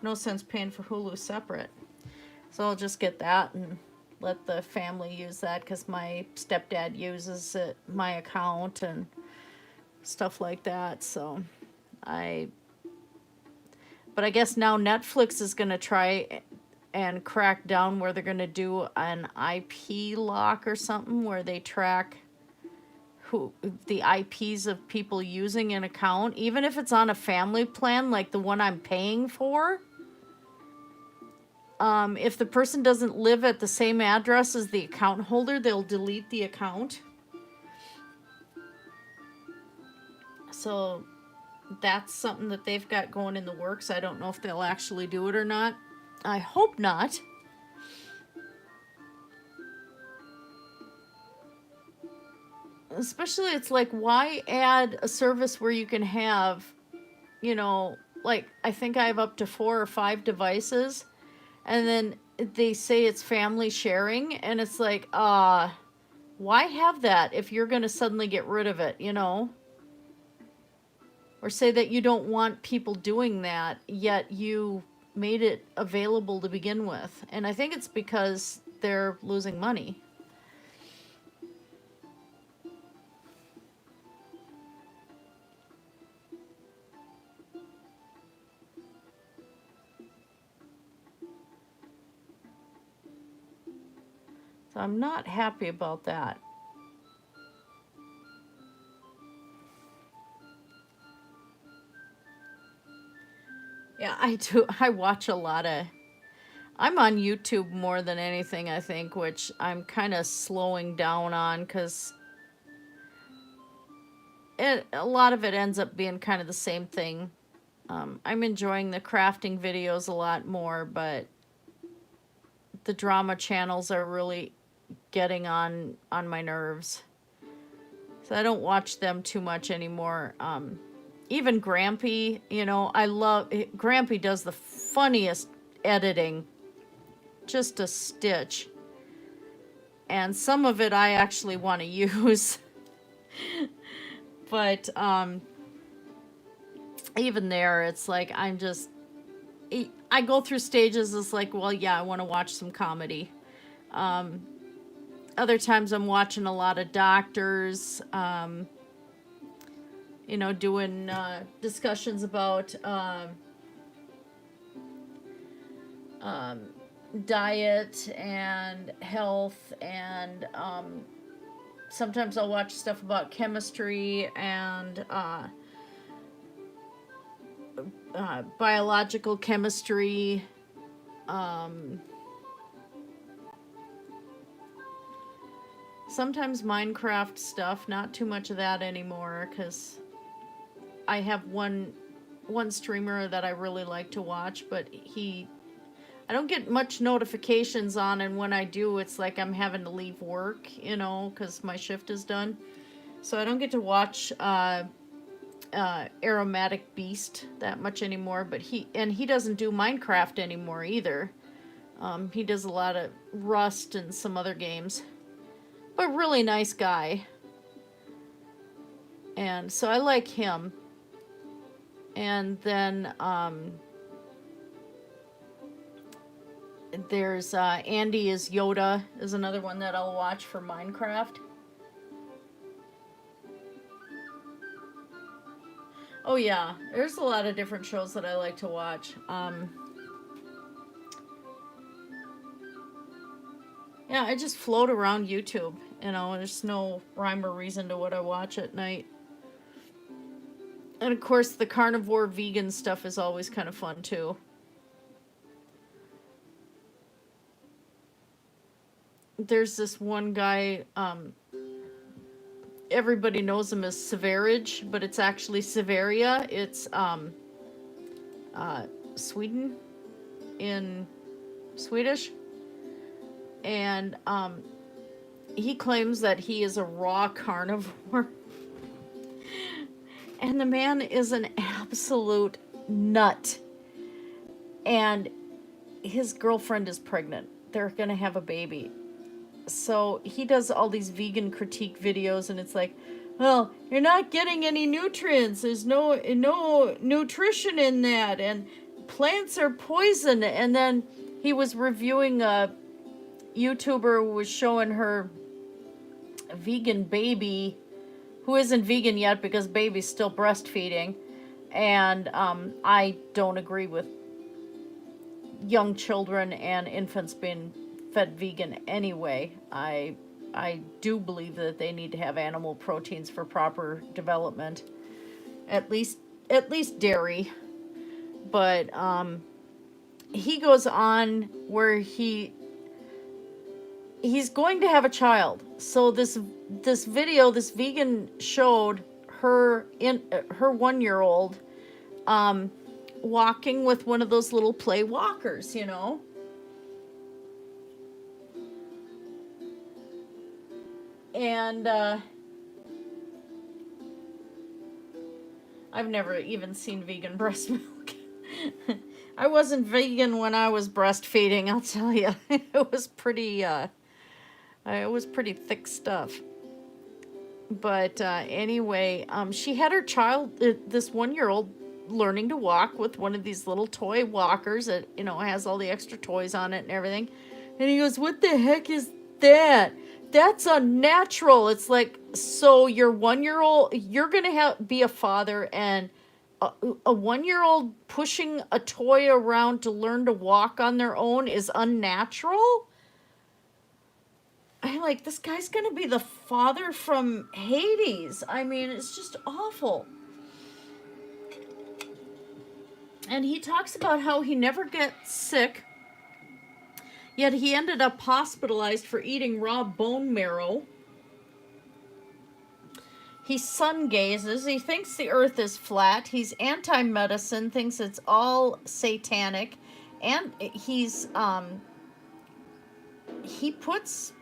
no sense paying for Hulu separate. So I'll just get that and let the family use that, because my stepdad uses my account and stuff like that. So but I guess now Netflix is going to try and crack down where they're going to do an IP lock or something, where they track the IPs of people using an account, even if it's on a family plan like the one I'm paying for. If the person doesn't live at the same address as the account holder, they'll delete the account. So that's something that they've got going in the works. I don't know if they'll actually do it or not. I hope not. Especially, it's like, why add a service where you can have, you know, like, I think I have up to 4 or 5 devices, and then they say it's family sharing, and it's like, why have that if you're going to suddenly get rid of it, you know? Or say that you don't want people doing that, yet you made it available to begin with. And I think it's because they're losing money. So I'm not happy about that. Yeah, I do. I watch a lot of... I'm on YouTube more than anything, I think, which I'm kind of slowing down on, because a lot of it ends up being kind of the same thing. I'm enjoying the crafting videos a lot more, but the drama channels are really getting on my nerves. So I don't watch them too much anymore. Even Grampy, you know, Grampy does the funniest editing. Just a stitch. And some of it I actually want to use. But even there, it's like, I go through stages. It's like, well, yeah, I want to watch some comedy. Other times I'm watching a lot of doctors, you know, doing discussions about diet and health, and sometimes I'll watch stuff about chemistry and biological chemistry. Sometimes Minecraft stuff, not too much of that anymore, because I have one streamer that I really like to watch, but I don't get much notifications on, and when I do, it's like I'm having to leave work, you know, because my shift is done. So I don't get to watch Aromatic Beast that much anymore, but he doesn't do Minecraft anymore either. He does a lot of Rust and some other games. But really nice guy. And so I like him. And then there's Andy is Yoda is another one that I'll watch for Minecraft. Oh yeah, there's a lot of different shows that I like to watch. Yeah, I just float around YouTube. You know, there's no rhyme or reason to what I watch at night. And of course, the carnivore vegan stuff is always kind of fun too. There's this one guy, everybody knows him as Severage, but it's actually Severia. It's Sweden in Swedish. And he claims that he is a raw carnivore. And the man is an absolute nut. And his girlfriend is pregnant. They're going to have a baby. So he does all these vegan critique videos, and it's like, well, you're not getting any nutrients. There's no nutrition in that, and plants are poison. And then he was reviewing a YouTuber who was showing her vegan baby, who isn't vegan yet because baby's still breastfeeding. And I don't agree with young children and infants being fed vegan anyway. I do believe that they need to have animal proteins for proper development, at least dairy. But he goes on where he's going to have a child. So this video, this vegan showed her 1-year-old walking with one of those little play walkers, you know. And I've never even seen vegan breast milk. I wasn't vegan when I was breastfeeding, I'll tell you. It was pretty thick stuff. But anyway, she had her child, this 1-year-old, learning to walk with one of these little toy walkers that, you know, has all the extra toys on it and everything. And he goes, "What the heck is that? That's unnatural." It's like, so your 1-year-old, you're gonna be a father, and a 1-year-old pushing a toy around to learn to walk on their own is unnatural? I'm like, this guy's gonna be the father from Hades. I mean, it's just awful. And he talks about how he never gets sick, yet he ended up hospitalized for eating raw bone marrow. He sun gazes. He thinks the earth is flat. He's anti-medicine, thinks it's all satanic. And he puts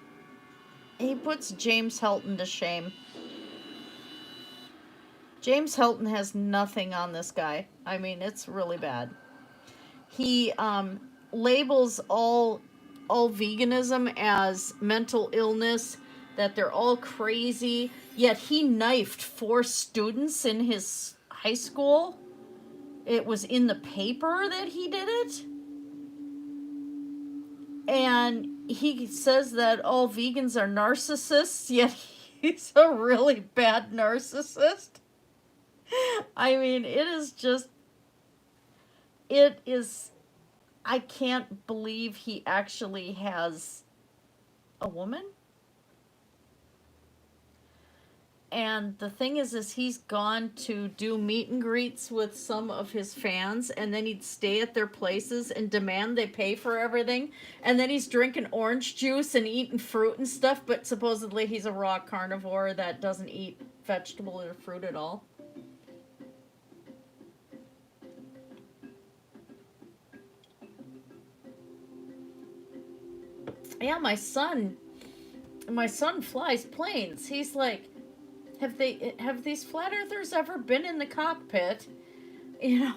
James Helton to shame. James Helton has nothing on this guy. I mean, it's really bad. He labels all veganism as mental illness, that they're all crazy, yet he knifed 4 students in his high school. It was in the paper that he did it. And he says that all vegans are narcissists, yet he's a really bad narcissist. I mean, I can't believe he actually has a woman. And the thing is he's gone to do meet and greets with some of his fans, and then he'd stay at their places and demand they pay for everything. And then he's drinking orange juice and eating fruit and stuff, but supposedly he's a raw carnivore that doesn't eat vegetable or fruit at all. Yeah, my son flies planes. He's like, have these flat earthers ever been in the cockpit? You know,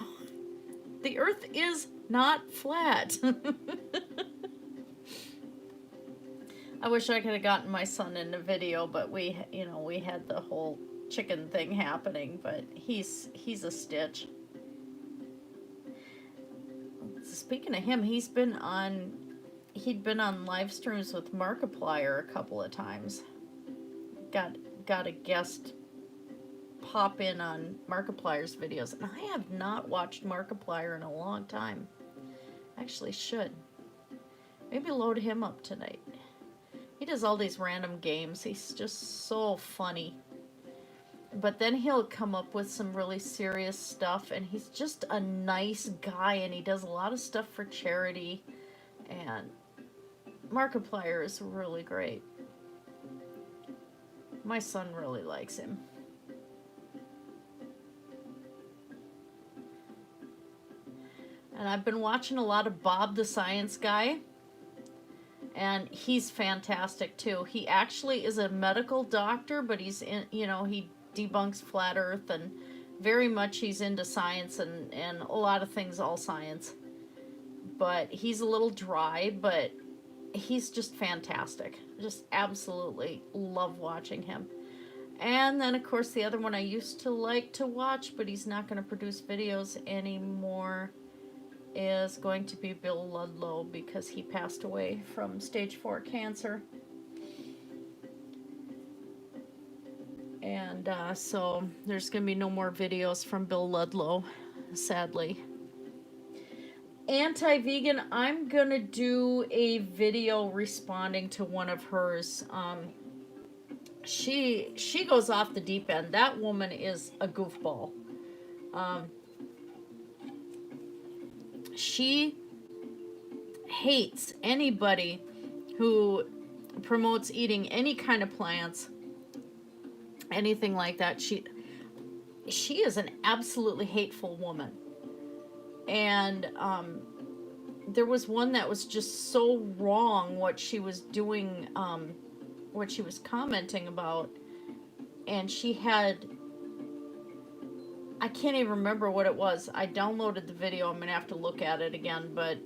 the earth is not flat. I wish I could have gotten my son in the video, but we had the whole chicken thing happening, but he's a stitch. Speaking of him, he'd been on live streams with Markiplier a couple of times. Got a guest pop in on Markiplier's videos, and I have not watched Markiplier in a long time. Actually should. Maybe load him up tonight. He does all these random games. He's just so funny. But then he'll come up with some really serious stuff, and he's just a nice guy, and he does a lot of stuff for charity, and Markiplier is really great. My son really likes him. And I've been watching a lot of Bob the Science Guy, and he's fantastic too. He actually is a medical doctor, but he's in, he debunks flat earth, and very much he's into science and a lot of things, all science. But he's a little dry, but he's just fantastic. Just absolutely love watching him. And then of course the other one I used to like to watch, but he's not going to produce videos anymore, is going to be Bill Ludlow, because he passed away from stage 4 cancer. And so there's going to be no more videos from Bill Ludlow, sadly. Anti-vegan, I'm going to do a video responding to one of hers. She goes off the deep end. That woman is a goofball. She hates anybody who promotes eating any kind of plants, anything like that. She is an absolutely hateful woman. And there was one that was just so wrong, what she was doing, what she was commenting about. And she had, I can't even remember what it was. I downloaded the video. I'm going to have to look at it again, but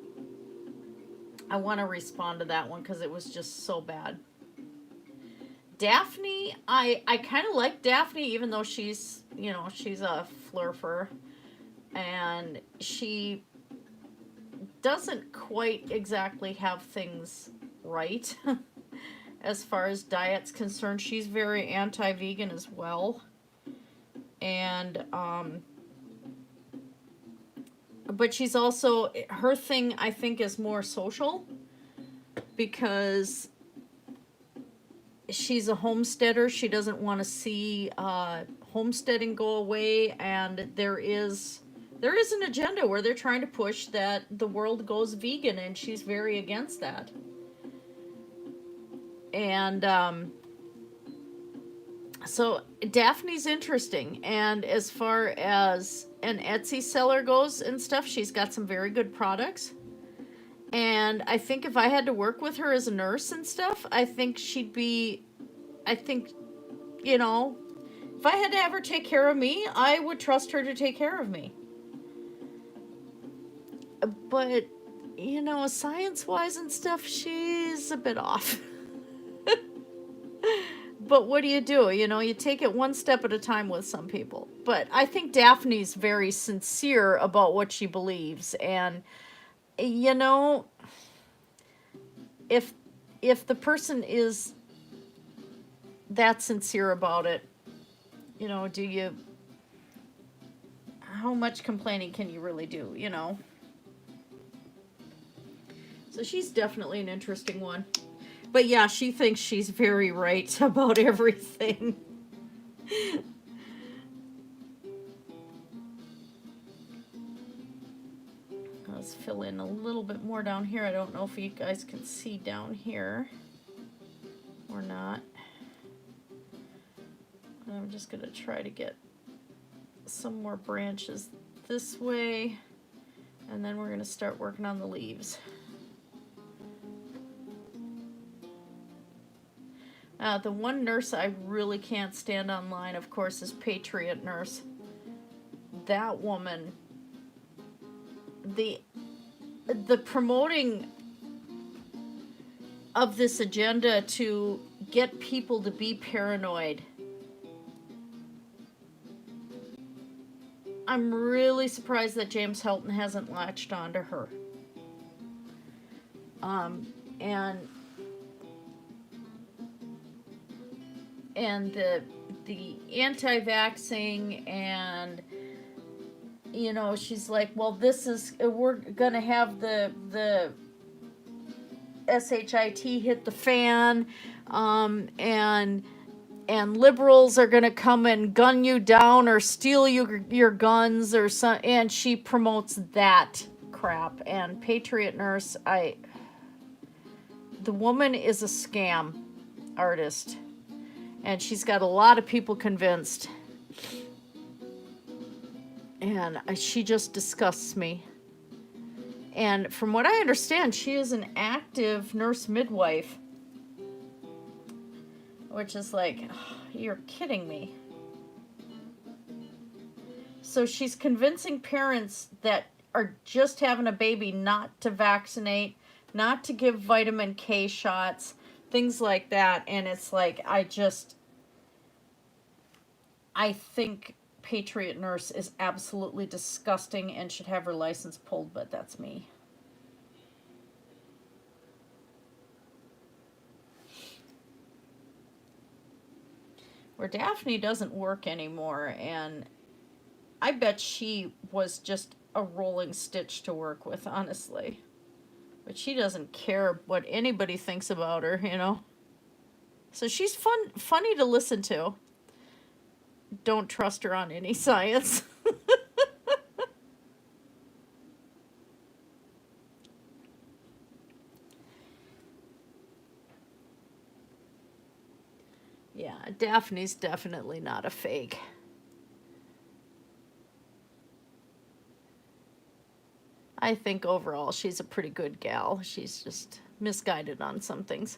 I want to respond to that one because it was just so bad. Daphne, I kind of like Daphne, even though she's, she's a flurfer. And she doesn't quite exactly have things right as far as diet's concerned. She's very anti-vegan as well. And, but she's also, her thing, I think, is more social, because she's a homesteader. She doesn't want to see homesteading go away, and there is an agenda where they're trying to push that the world goes vegan, and she's very against that. And so Daphne's interesting, and as far as an Etsy seller goes and stuff, she's got some very good products. And I think if I had to work with her as a nurse and stuff, I think she'd be, if I had to have her take care of me, I would trust her to take care of me. But, science-wise and stuff, she's a bit off. But what do? You take it one step at a time with some people. But I think Daphne's very sincere about what she believes. And, if the person is that sincere about it, how much complaining can you really do, So she's definitely an interesting one. But yeah, she thinks she's very right about everything. Let's fill in a little bit more down here. I don't know if you guys can see down here or not. I'm just going to try to get some more branches this way, and then we're going to start working on the leaves. The one nurse I really can't stand online, of course, is Patriot Nurse. That woman, the promoting of this agenda to get people to be paranoid. I'm really surprised that James Hilton hasn't latched onto her. And the anti-vaxxing, and you know, she's like, well, this is, we're gonna have the SHIT hit the fan, and liberals are gonna come and gun you down or steal your guns or some, and she promotes that crap. And Patriot Nurse, the woman is a scam artist, and she's got a lot of people convinced, and she just disgusts me. And from what I understand, she is an active nurse midwife, which is like, oh, you're kidding me. So she's convincing parents that are just having a baby not to vaccinate, not to give vitamin K shots, things like that. And it's like, I think Patriot Nurse is absolutely disgusting and should have her license pulled, but that's me. Where Daphne doesn't work anymore, and I bet she was just a rolling stitch to work with, honestly. But she doesn't care what anybody thinks about her, you know. So she's funny to listen to. Don't trust her on any science. Yeah, Daphne's definitely not a fake. I think overall she's a pretty good gal. She's just misguided on some things.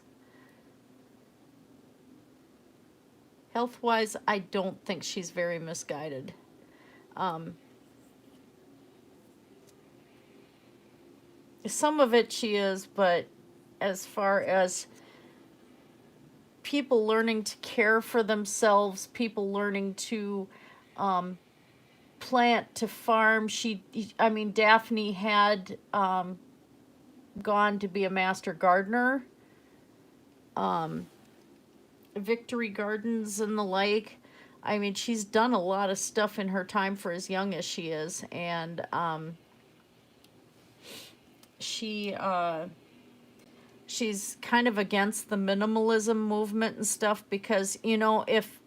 Health-wise, I don't think she's very misguided. Some of it she is, but as far as people learning to care for themselves, people learning to plant, to farm, Daphne had gone to be a master gardener, Victory Gardens and the like. I mean, she's done a lot of stuff in her time for as young as she is, and she's kind of against the minimalism movement and stuff, because, you know, if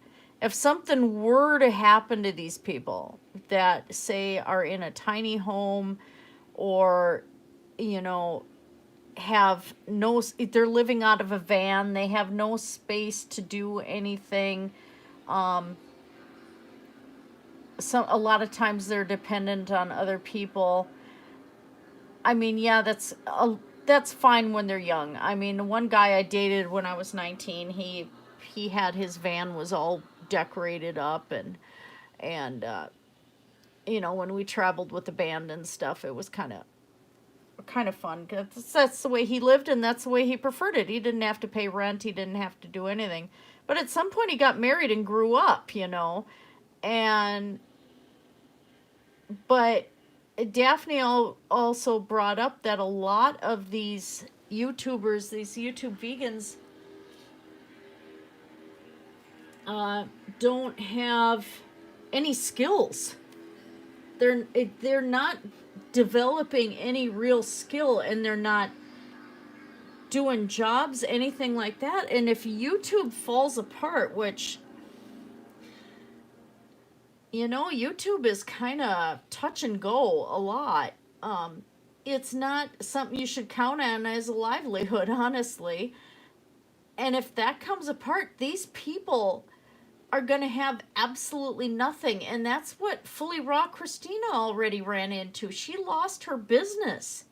something were to happen to these people that, say, are in a tiny home, or, you know, they're living out of a van, they have no space to do anything, a lot of times they're dependent on other people. I mean, yeah, that's fine when they're young. I mean, the one guy I dated when I was 19, he had his van was all decorated up, and you know, when we traveled with the band and stuff, it was kind of fun. That's the way he lived, and that's the way he preferred it. He didn't have to pay rent, he didn't have to do anything. But at some point he got married and grew up, you know. But Daphne also brought up that a lot of these YouTubers, these YouTube vegans, don't have any skills. They're not developing any real skill, and they're not doing jobs, anything like that. And if YouTube falls apart, which, you know, YouTube is kind of touch and go a lot. It's not something you should count on as a livelihood, honestly. And if that comes apart, these people are going to have absolutely nothing. And that's what Fully Raw Christina already ran into. She lost her business.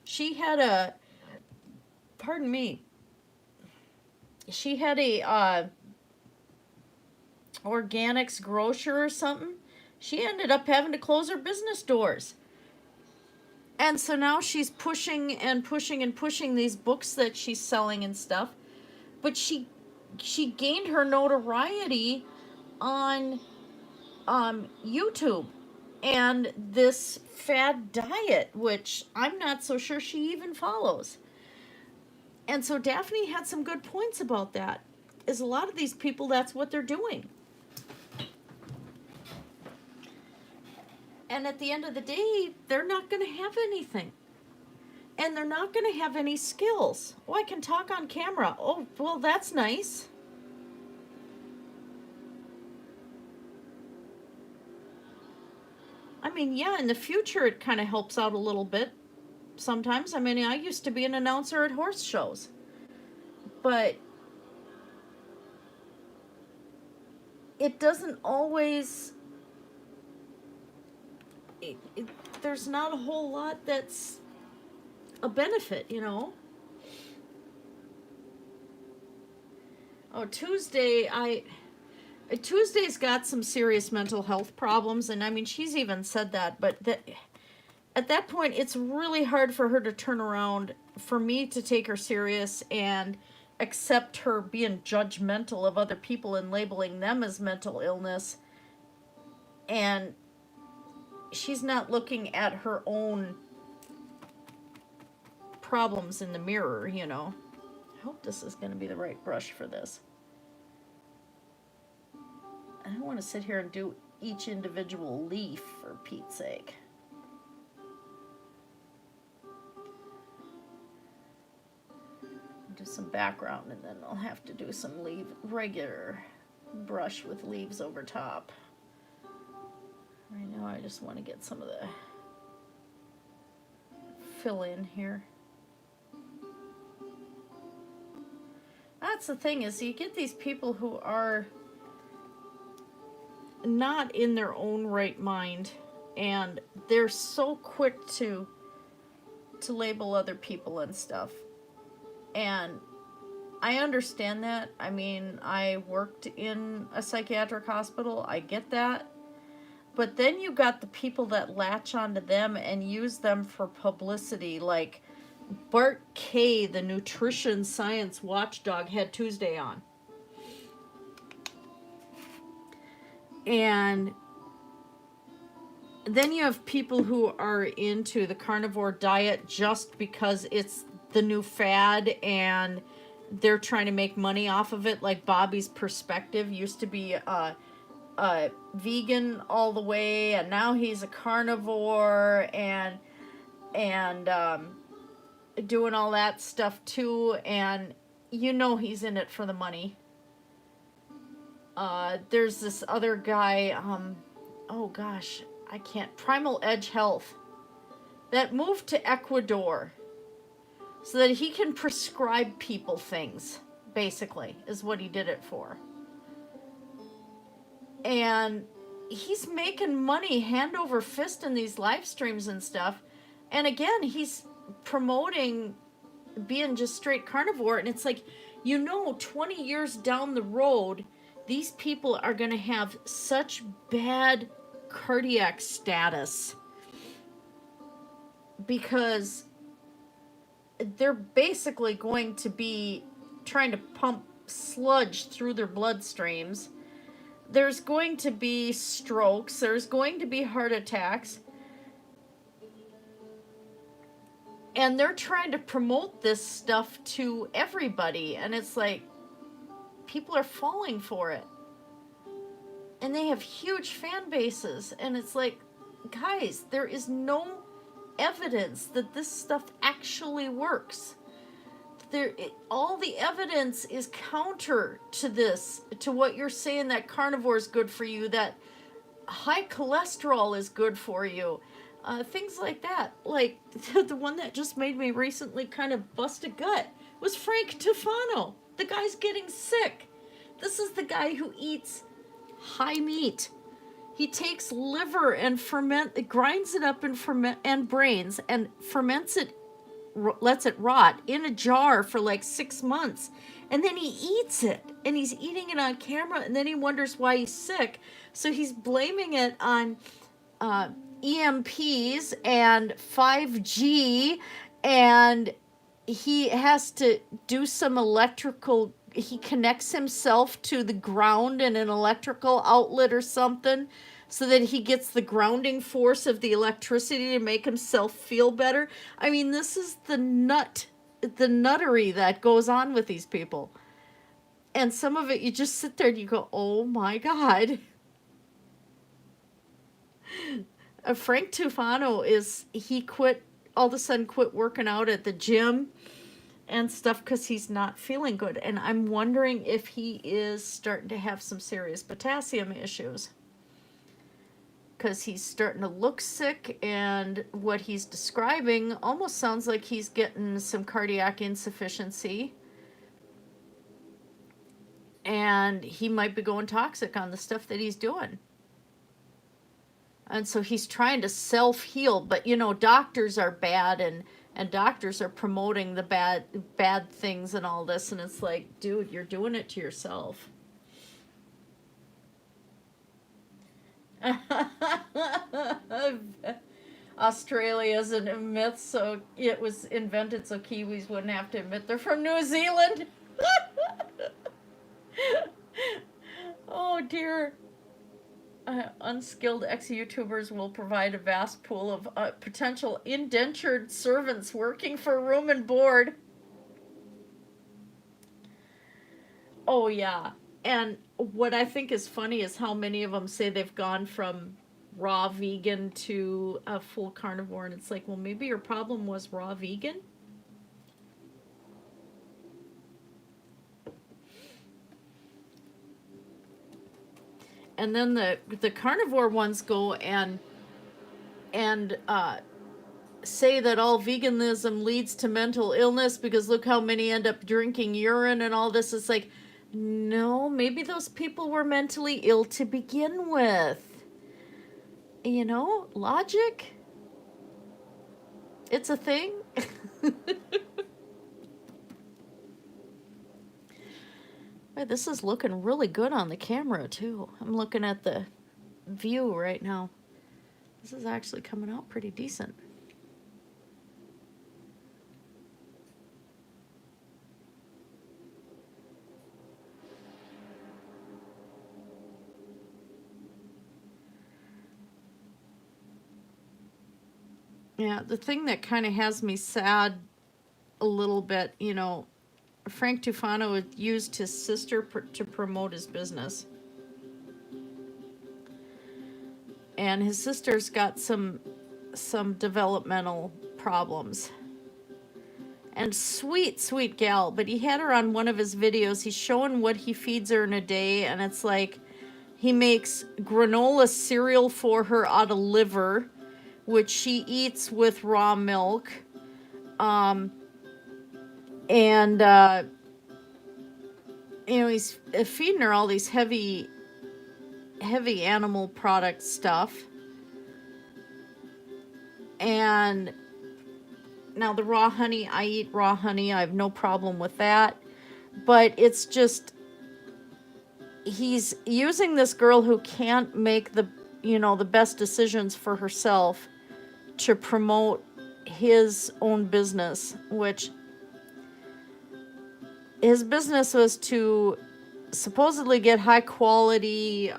She had a organics grocer or something. She ended up having to close her business doors. And so now she's pushing and pushing and pushing these books that she's selling and stuff. But she gained her notoriety on YouTube and this fad diet, which I'm not so sure she even follows. And so Daphne had some good points about that. Is a lot of these people, that's what they're doing. And at the end of the day, they're not going to have anything. And they're not going to have any skills. Oh, I can talk on camera. Oh, well, that's nice. I mean, yeah, in the future, it kind of helps out a little bit sometimes. I mean, I used to be an announcer at horse shows. But it doesn't always... there's not a whole lot that's a benefit, you know. Oh, Tuesday's got some serious mental health problems, and I mean, she's even said that, but at that point, it's really hard for her to turn around, for me to take her serious and accept her being judgmental of other people and labeling them as mental illness, and she's not looking at her own problems in the mirror, you know. I hope this is going to be the right brush for this. I don't want to sit here and do each individual leaf, for Pete's sake. Do some background, and then I'll have to do some regular brush with leaves over top. Right now I just want to get some of the fill in here. That's the thing, is you get these people who are not in their own right mind, and they're so quick to label other people and stuff. And I understand that. I mean, I worked in a psychiatric hospital. I get that. But then you got the people that latch onto them and use them for publicity, like Bart K., the nutrition science watchdog, had Tuesday on. And then you have people who are into the carnivore diet just because it's the new fad and they're trying to make money off of it. Like Bobby's Perspective used to be vegan all the way, and now he's a carnivore and doing all that stuff too, and you know he's in it for the money. There's this other guy, oh gosh, I can't, Primal Edge Health, that moved to Ecuador so that he can prescribe people things, basically, is what he did it for. And he's making money hand over fist in these live streams and stuff. And again, he's promoting being just straight carnivore. And it's like, you know, 20 years down the road, these people are going to have such bad cardiac status because they're basically going to be trying to pump sludge through their bloodstreams. There's going to be strokes. There's going to be heart attacks. And they're trying to promote this stuff to everybody. And it's like, people are falling for it. And they have huge fan bases. And it's like, guys, there is no evidence that this stuff actually works. All the evidence is counter to this, to what you're saying, that carnivore is good for you, that high cholesterol is good for you, things like that. Like the one that just made me recently kind of bust a gut was Frank Tufano. The guy's getting sick. This is the guy who eats high meat. He takes liver and grinds it up and brains and ferments it, lets it rot in a jar for like 6 months, and then he eats it, and he's eating it on camera, and then he wonders why he's sick, so he's blaming it on EMPs and 5G, and he has to do some electrical, he connects himself to the ground in an electrical outlet or something so that he gets the grounding force of the electricity to make himself feel better. I mean, this is the nuttery that goes on with these people. And some of it, you just sit there and you go, oh my God. Frank Tufano he quit, all of a sudden quit working out at the gym and stuff because he's not feeling good. And I'm wondering if he is starting to have some serious potassium issues, because he's starting to look sick, and what he's describing almost sounds like he's getting some cardiac insufficiency, and he might be going toxic on the stuff that he's doing. And so he's trying to self-heal, but you know, doctors are bad, and doctors are promoting the bad things and all this, and it's like, dude, you're doing it to yourself. Australia's a myth, so it was invented so Kiwis wouldn't have to admit they're from New Zealand. Oh dear. Unskilled ex-YouTubers will provide a vast pool of potential indentured servants working for room and board. Oh yeah. And what I think is funny is how many of them say they've gone from raw vegan to a full carnivore, and it's like, well, maybe your problem was raw vegan. And then the carnivore ones go and say that all veganism leads to mental illness because look how many end up drinking urine and all this. It's like, no, maybe those people were mentally ill to begin with. You know, logic. It's a thing. This is looking really good on the camera too. I'm looking at the view right now. This is actually coming out pretty decent. Yeah, the thing that kind of has me sad a little bit, you know, Frank Tufano had used his sister to promote his business. And his sister's got some developmental problems. And sweet, sweet gal, but he had her on one of his videos. He's showing what he feeds her in a day, and it's like he makes granola cereal for her out of liver, which she eats with raw milk. You know, he's feeding her all these heavy animal product stuff. And now the raw honey, I eat raw honey. I have no problem with that. But it's just, he's using this girl who can't make the best decisions for herself to promote his own business, which his business was to supposedly get high quality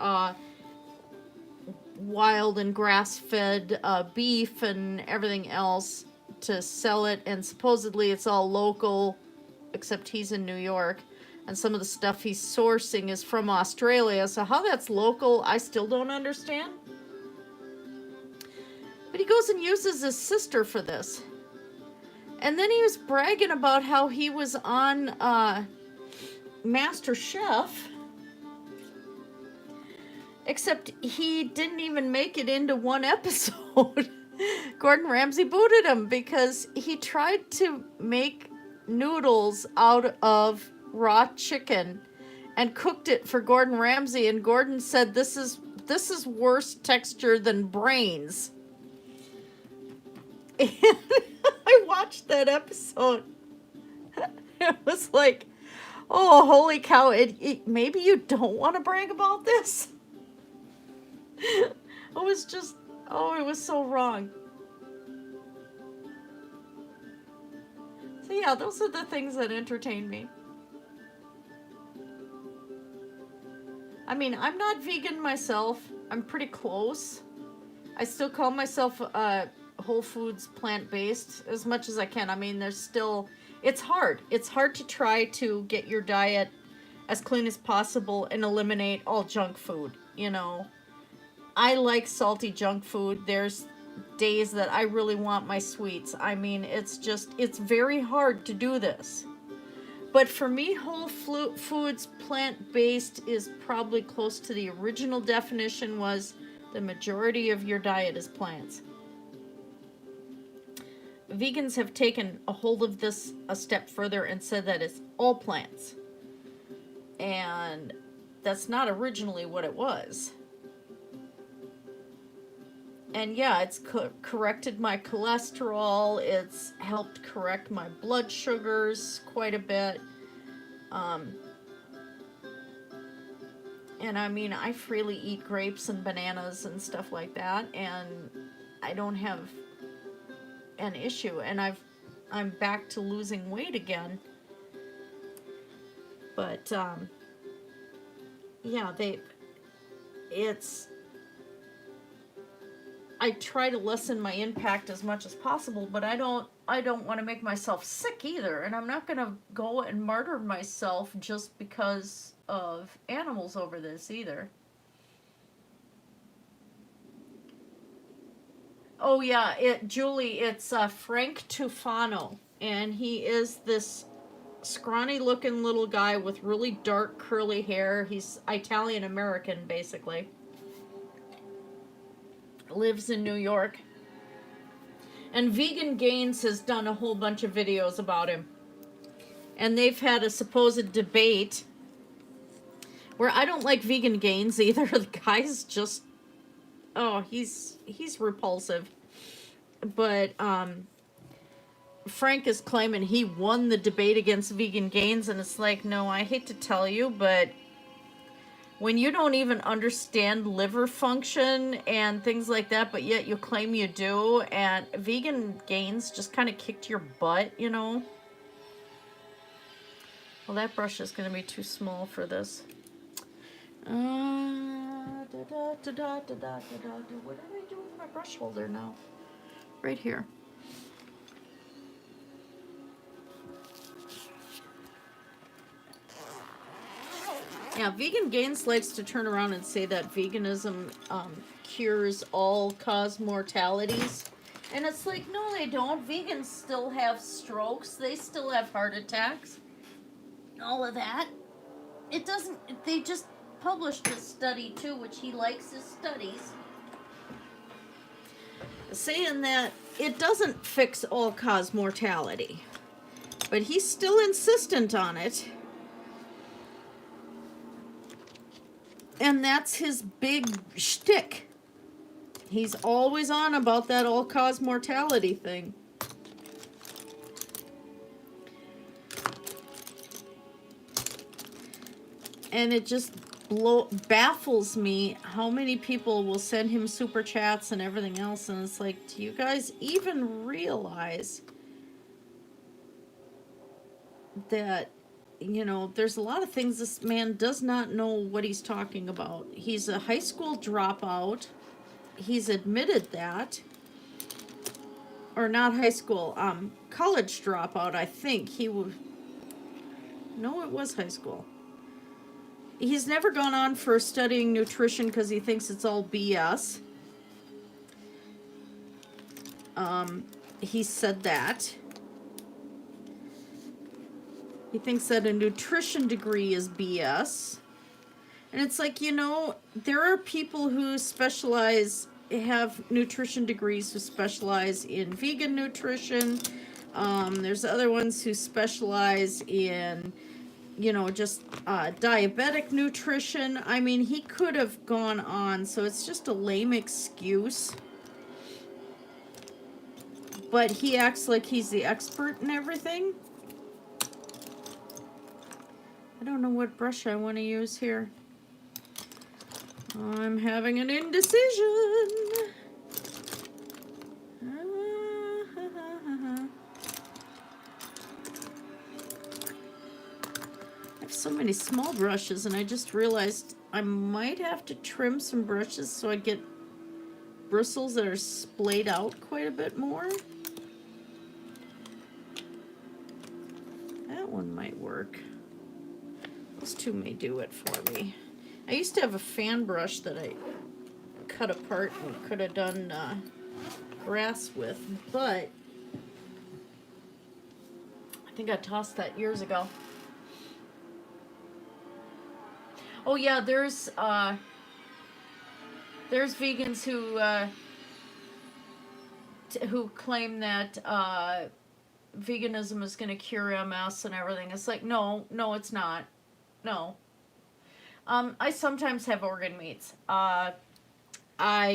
wild and grass-fed beef and everything else to sell it, and supposedly it's all local, except he's in New York, and some of the stuff he's sourcing is from Australia. So how that's local, I still don't understand. But he goes and uses his sister for this. And then he was bragging about how he was on Master Chef. Except he didn't even make it into one episode. Gordon Ramsay booted him because he tried to make noodles out of raw chicken and cooked it for Gordon Ramsay, and Gordon said this is worse texture than brains. And I watched that episode. It was like, oh, holy cow, maybe you don't want to brag about this. It was just, Oh, it was so wrong. So yeah, those are the things that entertain me. I mean, I'm not vegan myself. I'm pretty close. I still call myself whole foods plant-based as much as I can. I mean, there's still... It's hard. It's hard to try to get your diet as clean as possible and eliminate all junk food, you know. I like salty junk food. There's days that I really want my sweets. I mean, it's very hard to do this. But for me, whole foods plant-based is probably close to the original definition, was the majority of your diet is plants. Vegans have taken a hold of this a step further and said that it's all plants. And that's not originally what it was. And yeah, it's corrected my cholesterol. It's helped correct my blood sugars quite a bit. And I mean, I freely eat grapes and bananas and stuff like that, and I don't have an issue. And I'm back to losing weight again. But yeah, I try to lessen my impact as much as possible, but I don't want to make myself sick either, and I'm not going to go and martyr myself just because of animals over this either. Oh yeah, Julie, it's Frank Tufano, and he is this scrawny looking little guy with really dark curly hair. He's Italian American basically. Lives in New York. And Vegan Gains has done a whole bunch of videos about him. And they've had a supposed debate where I don't like Vegan Gains either. The guy's just, oh, he's repulsive. But Frank is claiming he won the debate against Vegan Gains, and it's like, no, I hate to tell you, but when you don't even understand liver function and things like that, but yet you claim you do, and Vegan Gains just kind of kicked your butt, you know? Well, that brush is going to be too small for this. What did I do with my brush holder now? Right here. Yeah, Vegan Gains likes to turn around and say that veganism cures all cause mortalities. And it's like, no, they don't. Vegans still have strokes. They still have heart attacks. All of that. It doesn't, they just published a study too, which he likes his studies, saying that it doesn't fix all cause mortality. But he's still insistent on it. And that's his big shtick. He's always on about that all-cause mortality thing. And it just baffles me how many people will send him super chats and everything else. And it's like, do you guys even realize that, you know, there's a lot of things this man does not know what he's talking about. He's a high school dropout. He's admitted that. Or not high school, college dropout, I think. He would... No, it was high school. He's never gone on for studying nutrition because he thinks it's all BS. He said that. He thinks that a nutrition degree is BS. And it's like, you know, there are people who have nutrition degrees who specialize in vegan nutrition. There's other ones who specialize in, you know, just diabetic nutrition. I mean, he could have gone on, so it's just a lame excuse. But he acts like he's the expert in everything. I don't know what brush I want to use here. I'm having an indecision. I have so many small brushes, and I just realized I might have to trim some brushes so I get bristles that are splayed out quite a bit more. That one might work. Those two may do it for me. I used to have a fan brush that I cut apart and could have done grass with, but I think I tossed that years ago. Oh yeah, there's vegans who claim that veganism is going to cure MS and everything. It's like, no, it's not. No. I sometimes have organ meats. I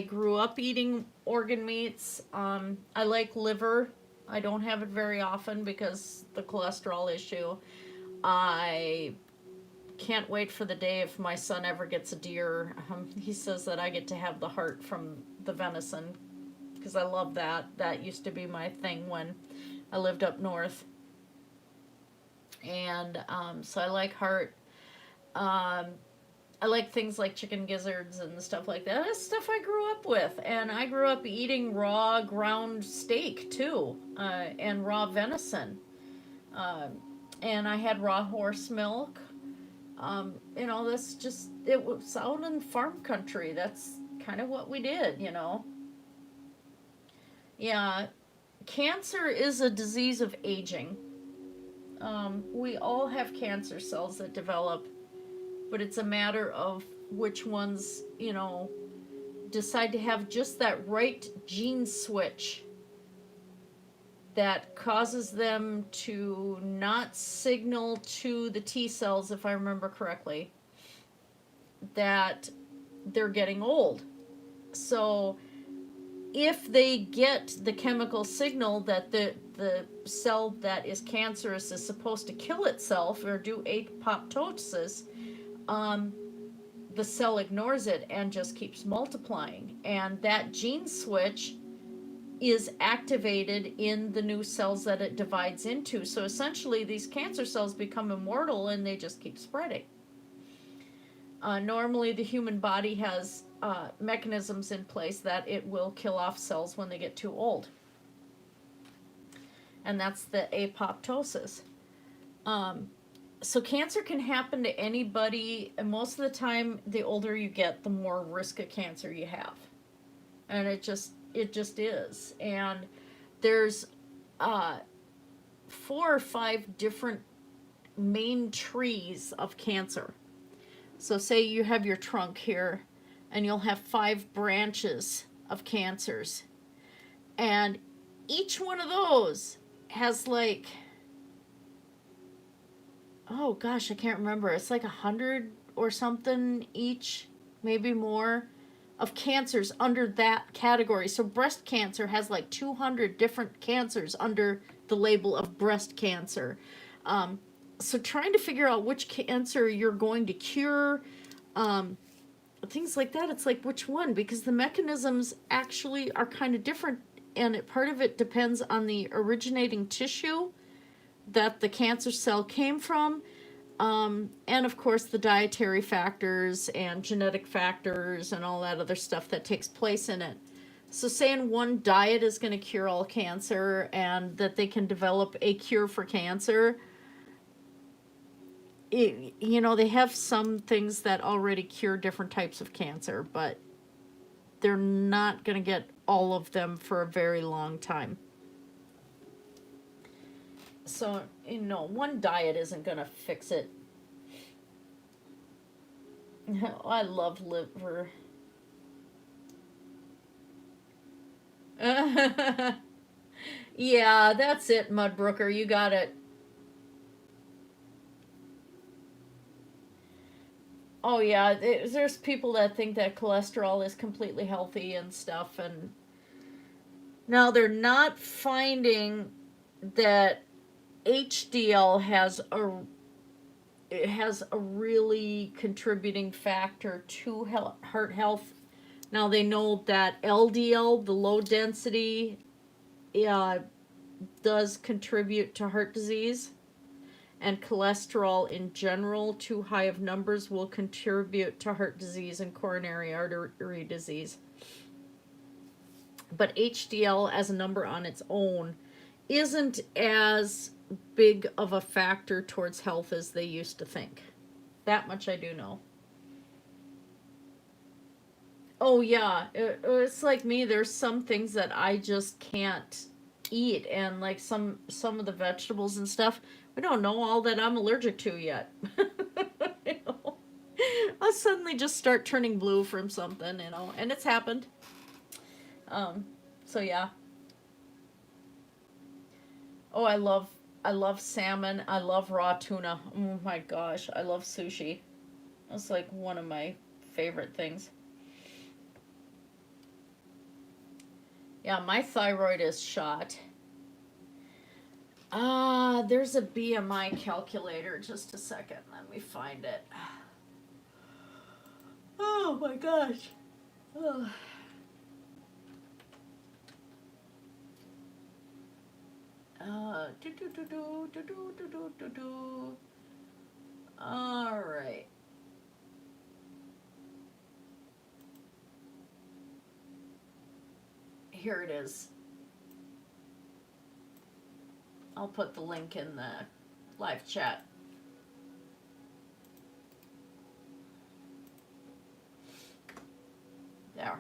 grew up eating organ meats. I like liver. I don't have it very often because the cholesterol issue. I can't wait for the day if my son ever gets a deer. He says that I get to have the heart from the venison because I love that. That used to be my thing when I lived up north. And so I like heart. I like things like chicken gizzards and stuff like that. That's stuff I grew up with. And I grew up eating raw ground steak too, and raw venison. And I had raw horse milk. You know, that's just, it was out in farm country. That's kind of what we did, you know. Yeah, cancer is a disease of aging. We all have cancer cells that develop, but it's a matter of which ones, you know, decide to have just that right gene switch that causes them to not signal to the T cells, if I remember correctly, that they're getting old. So if they get the chemical signal that the cell that is cancerous is supposed to kill itself or do apoptosis, the cell ignores it and just keeps multiplying. And that gene switch is activated in the new cells that it divides into. So essentially these cancer cells become immortal and they just keep spreading. Normally the human body has mechanisms in place that it will kill off cells when they get too old. And that's the apoptosis. So cancer can happen to anybody, and most of the time the older you get, the more risk of cancer you have. And it just is. And there's 4 or 5 different main trees of cancer. So say you have your trunk here, and you'll have 5 branches of cancers. And each one of those has like, oh gosh, I can't remember. It's like 100 or something each, maybe more, of cancers under that category. So breast cancer has like 200 different cancers under the label of breast cancer. So trying to figure out which cancer you're going to cure, things like that, it's like which one, because the mechanisms actually are kind of different, and part of it depends on the originating tissue that the cancer cell came from, and of course the dietary factors and genetic factors and all that other stuff that takes place in it. So saying one diet is going to cure all cancer and that they can develop a cure for cancer, you know, they have some things that already cure different types of cancer, but they're not going to get all of them for a very long time. So, you know, one diet isn't going to fix it. I love liver. Yeah, that's it, Mudbrooker. You got it. Oh yeah, there's people that think that cholesterol is completely healthy and stuff, and now they're not finding that HDL has a really contributing factor to heart health. Now they know that LDL, the low density, does contribute to heart disease, and cholesterol in general, too high of numbers will contribute to heart disease and coronary artery disease. But HDL as a number on its own isn't as big of a factor towards health as they used to think. That much I do know. Oh yeah, it's like me. There's some things that I just can't eat, and like some of the vegetables and stuff, we don't know all that I'm allergic to yet. You know? I'll suddenly just start turning blue from something, you know, and it's happened. So yeah. Oh, I love salmon. I love raw tuna. Oh my gosh, I love sushi. That's like one of my favorite things. Yeah, my thyroid is shot. There's a BMI calculator. Just a second. Let me find it. Oh my gosh. Oh. All right. Here it is. I'll put the link in the live chat. There.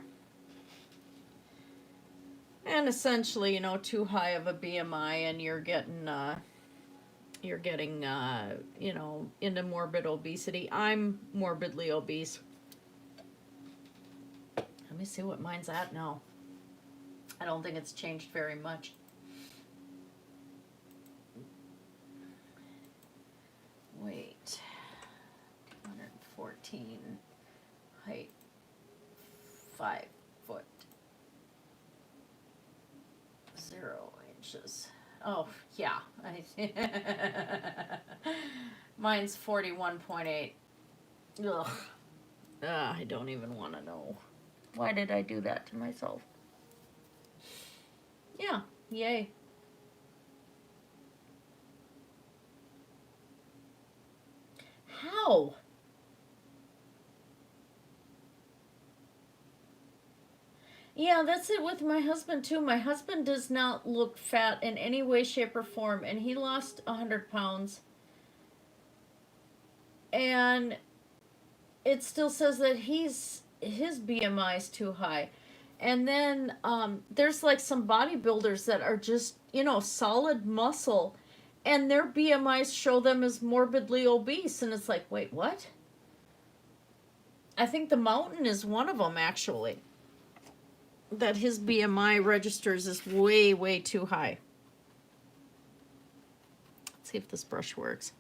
And essentially, you know, too high of a BMI and you're getting, you know, into morbid obesity. I'm morbidly obese. Let me see what mine's at now. I don't think it's changed very much. Wait. 214. Height. 5 foot. 0 inches. Oh, yeah. Mine's 41.8. Ugh. I don't even want to know. Why did I do that to myself? Yeah, yay. How? Yeah, that's it with my husband too. My husband does not look fat in any way, shape, or form, and he lost 100 pounds. And it still says that his BMI is too high. And then there's like some bodybuilders that are just, you know, solid muscle, and their BMIs show them as morbidly obese. And it's like, wait, what? I think the Mountain is one of them, actually, that his BMI registers as way, way too high. Let's see if this brush works.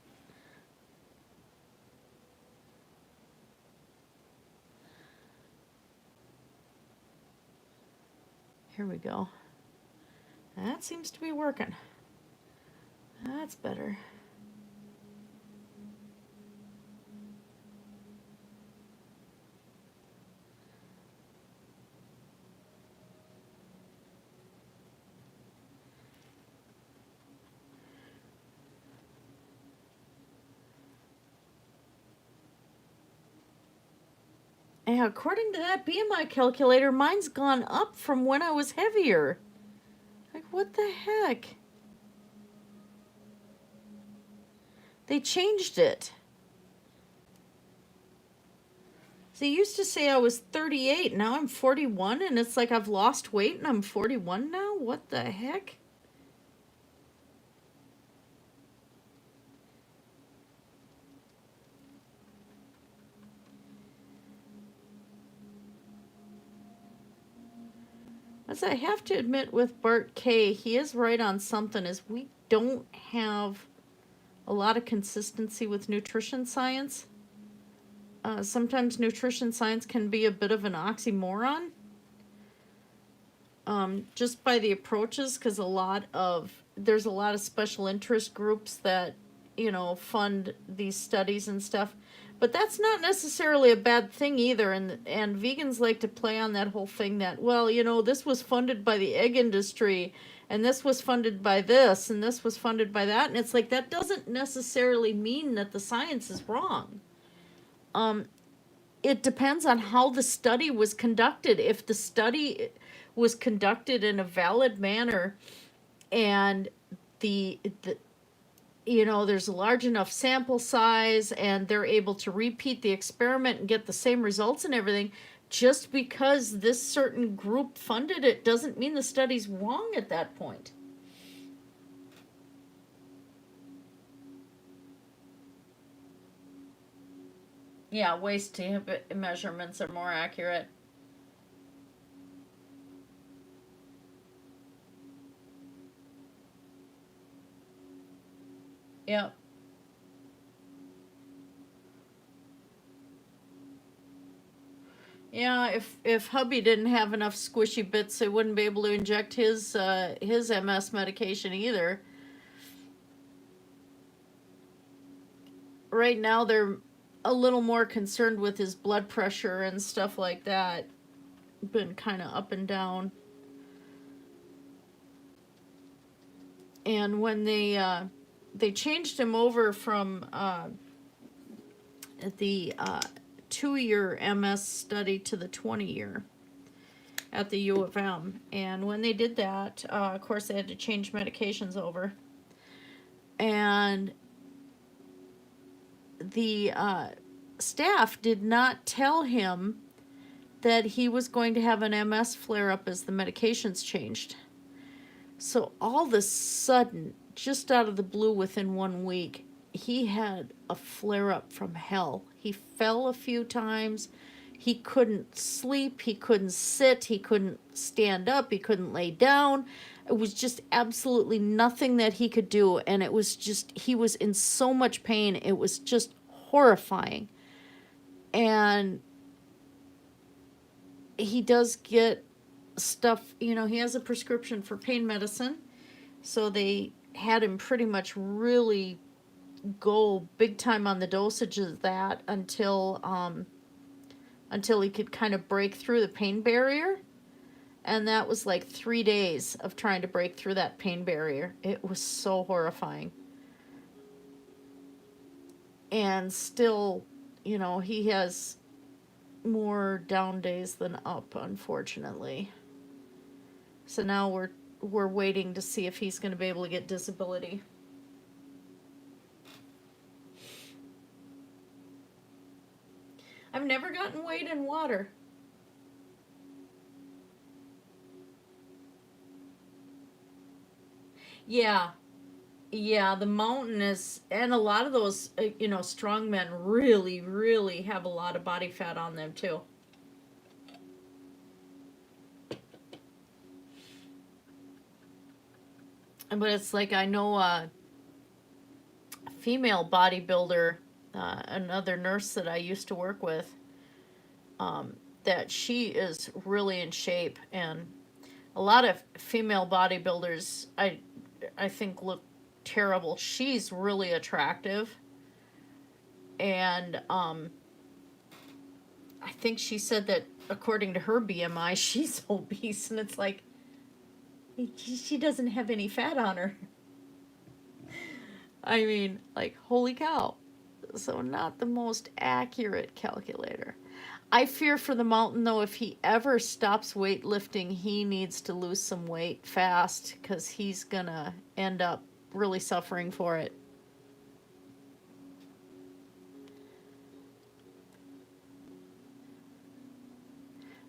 Here we go. That seems to be working. That's better. And according to that BMI calculator, mine's gone up from when I was heavier. Like, what the heck? They changed it. They used to say I was 38, now I'm 41, and it's like I've lost weight and I'm 41 now? What the heck? As I have to admit with Bart K, he is right on something, is we don't have a lot of consistency with nutrition science. Sometimes nutrition science can be a bit of an oxymoron. Just by the approaches, because there's a lot of special interest groups that, you know, fund these studies and stuff. But that's not necessarily a bad thing either, and vegans like to play on that whole thing that, well, you know, this was funded by the egg industry, and this was funded by this, and this was funded by that. And it's like, that doesn't necessarily mean that the science is wrong. It depends on how the study was conducted. If the study was conducted in a valid manner, and the there's a large enough sample size, and they're able to repeat the experiment and get the same results and everything, just because this certain group funded it doesn't mean the study's wrong at that point. Yeah, waist to hip measurements are more accurate. Yep. Yeah, if hubby didn't have enough squishy bits, they wouldn't be able to inject his MS medication either. Right now they're a little more concerned with his blood pressure and stuff like that. Been kind of up and down. And when they changed him over from the 2-year MS study to the 20-year at the U of M. And when they did that, of course, they had to change medications over. And the staff did not tell him that he was going to have an MS flare-up as the medications changed. So all of a sudden, just out of the blue within 1 week, he had a flare-up from hell. He fell a few times. He couldn't sleep. He couldn't sit. He couldn't stand up. He couldn't lay down. It was just absolutely nothing that he could do. And it was just, he was in so much pain. It was just horrifying. And he does get stuff, he has a prescription for pain medicine. So they had him pretty much really go big time on the dosage of that until he could kind of break through the pain barrier. And that was like 3 days of trying to break through that pain barrier. It was so horrifying. And still, he has more down days than up, unfortunately. So now we're waiting to see if he's going to be able to get disability. I've never gotten weighed in water. Yeah. Yeah, the mountain is, and a lot of those, strong men really, really have a lot of body fat on them too. But it's like, I know a female bodybuilder, another nurse that I used to work with, that she is really in shape, and a lot of female bodybuilders, I think, look terrible. She's really attractive, and I think she said that according to her BMI, she's obese, and it's like, she doesn't have any fat on her. I mean, like, holy cow. So not the most accurate calculator. I fear for the mountain, though, if he ever stops weightlifting, he needs to lose some weight fast, because he's gonna end up really suffering for it.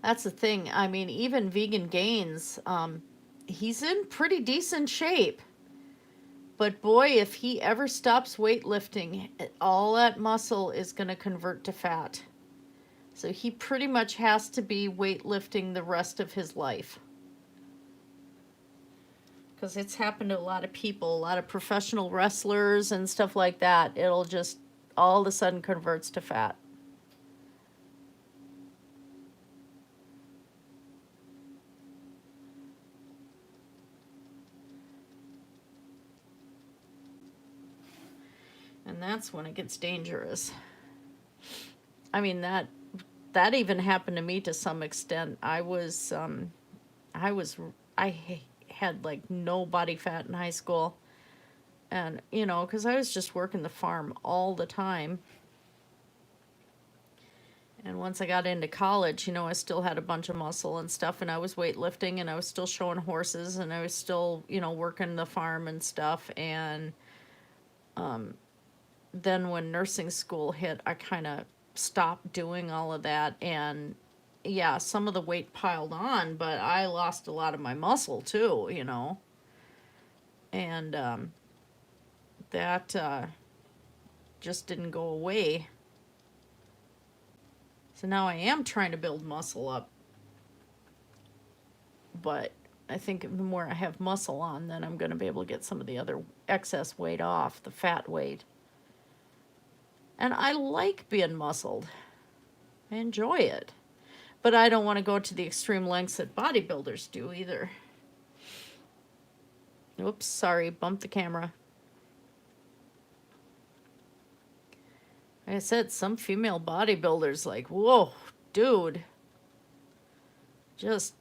That's the thing. I mean, even Vegan Gains, he's in pretty decent shape. But boy, if he ever stops weightlifting, all that muscle is going to convert to fat. So he pretty much has to be weightlifting the rest of his life. Because it's happened to a lot of people, a lot of professional wrestlers and stuff like that. It'll just all of a sudden converts to fat. And that's when it gets dangerous. I mean, that even happened to me to some extent. I had like no body fat in high school. And, you know, because I was just working the farm all the time. And once I got into college, you know, I still had a bunch of muscle and stuff, and I was weightlifting, and I was still showing horses, and I was still, you know, working the farm and stuff. And then when nursing school hit, I kind of stopped doing all of that. And yeah, some of the weight piled on, but I lost a lot of my muscle too, you know. And that just didn't go away. So now I am trying to build muscle up. But I think the more I have muscle on, then I'm going to be able to get some of the other excess weight off, the fat weight. And I like being muscled. I enjoy it. But I don't want to go to the extreme lengths that bodybuilders do either. Oops, sorry, bumped the camera. Like I said, some female bodybuilders like, whoa, dude. Just,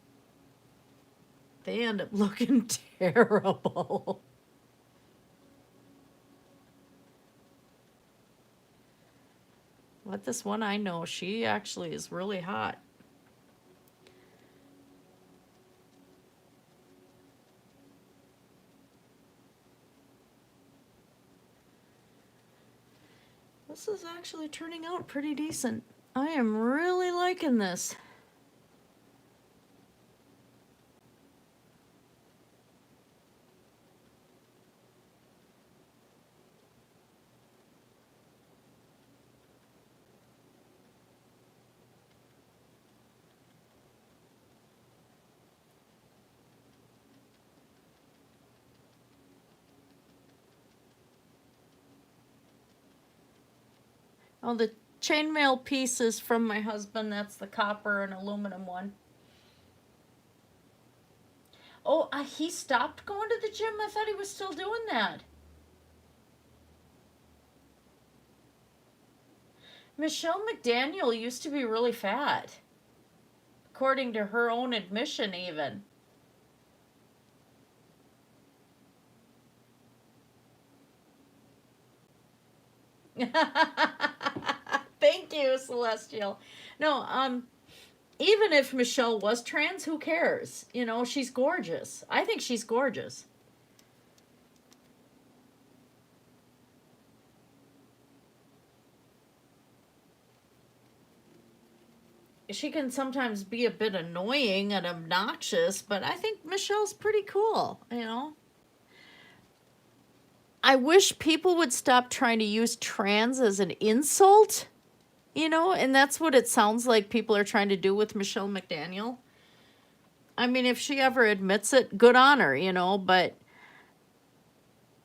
they end up looking terrible. But this one I know, she actually is really hot. This is actually turning out pretty decent. I am really liking this. Oh, the chainmail piece is from my husband. That's the copper and aluminum one. Oh, he stopped going to the gym? I thought he was still doing that. Michelle McDaniel used to be really fat. According to her own admission, even. Thank you, Celestial. No, even if Michelle was trans, who cares? You know, she's gorgeous. I think she's gorgeous. She can sometimes be a bit annoying and obnoxious, but I think Michelle's pretty cool, you know? I wish people would stop trying to use trans as an insult, you know, and that's what it sounds like people are trying to do with Michelle McDaniel. I mean, if she ever admits it, good on her, you know, but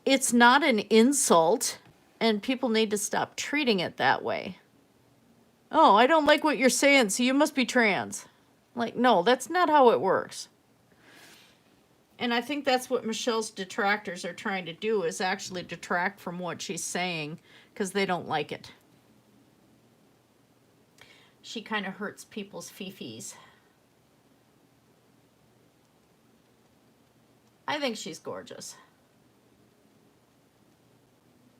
it's not an insult, and people need to stop treating it that way. Oh, I don't like what you're saying, so you must be trans. Like, no, that's not how it works. And I think that's what Michelle's detractors are trying to do, is actually detract from what she's saying because they don't like it. She kind of hurts people's fifis. I think she's gorgeous.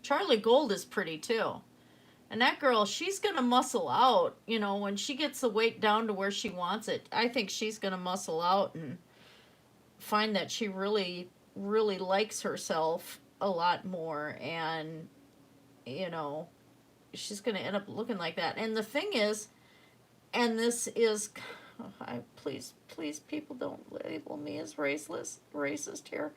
Charlie Gold is pretty too. And that girl, she's going to muscle out, you know, when she gets the weight down to where she wants it. I think she's going to muscle out and find that she really, really likes herself a lot more, and, you know, she's going to end up looking like that. And the thing is, and this is, please, people don't label me as racist here.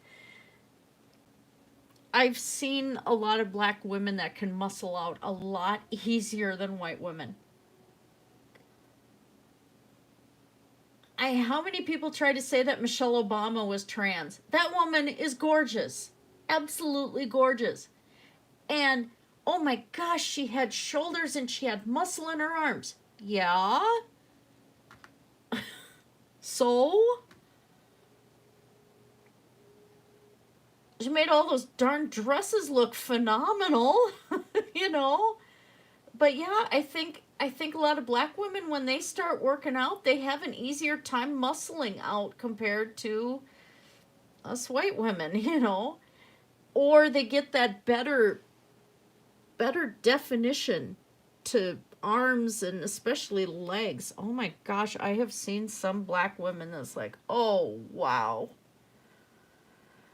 I've seen a lot of black women that can muscle out a lot easier than white women. How many people try to say that Michelle Obama was trans? That woman is gorgeous. Absolutely gorgeous. And, oh my gosh, she had shoulders and she had muscle in her arms. Yeah? So? She made all those darn dresses look phenomenal, you know? But yeah, I think a lot of black women, when they start working out, they have an easier time muscling out compared to us white women, you know, or they get that better definition to arms and especially legs. Oh my gosh, I have seen some black women that's like, oh wow.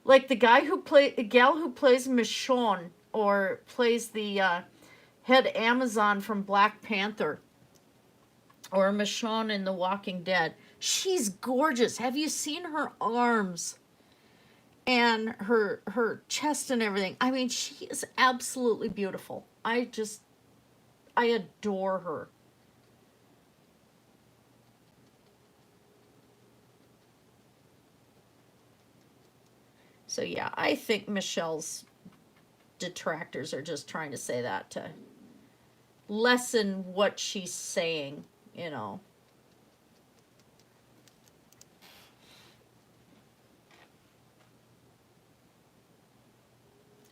Like the gal who plays Michonne or plays the head Amazon from Black Panther or Michonne in The Walking Dead. She's gorgeous. Have you seen her arms and her chest and everything? I mean, she is absolutely beautiful. I adore her. So yeah, I think Michelle's detractors are just trying to say that to lessen what she's saying, you know.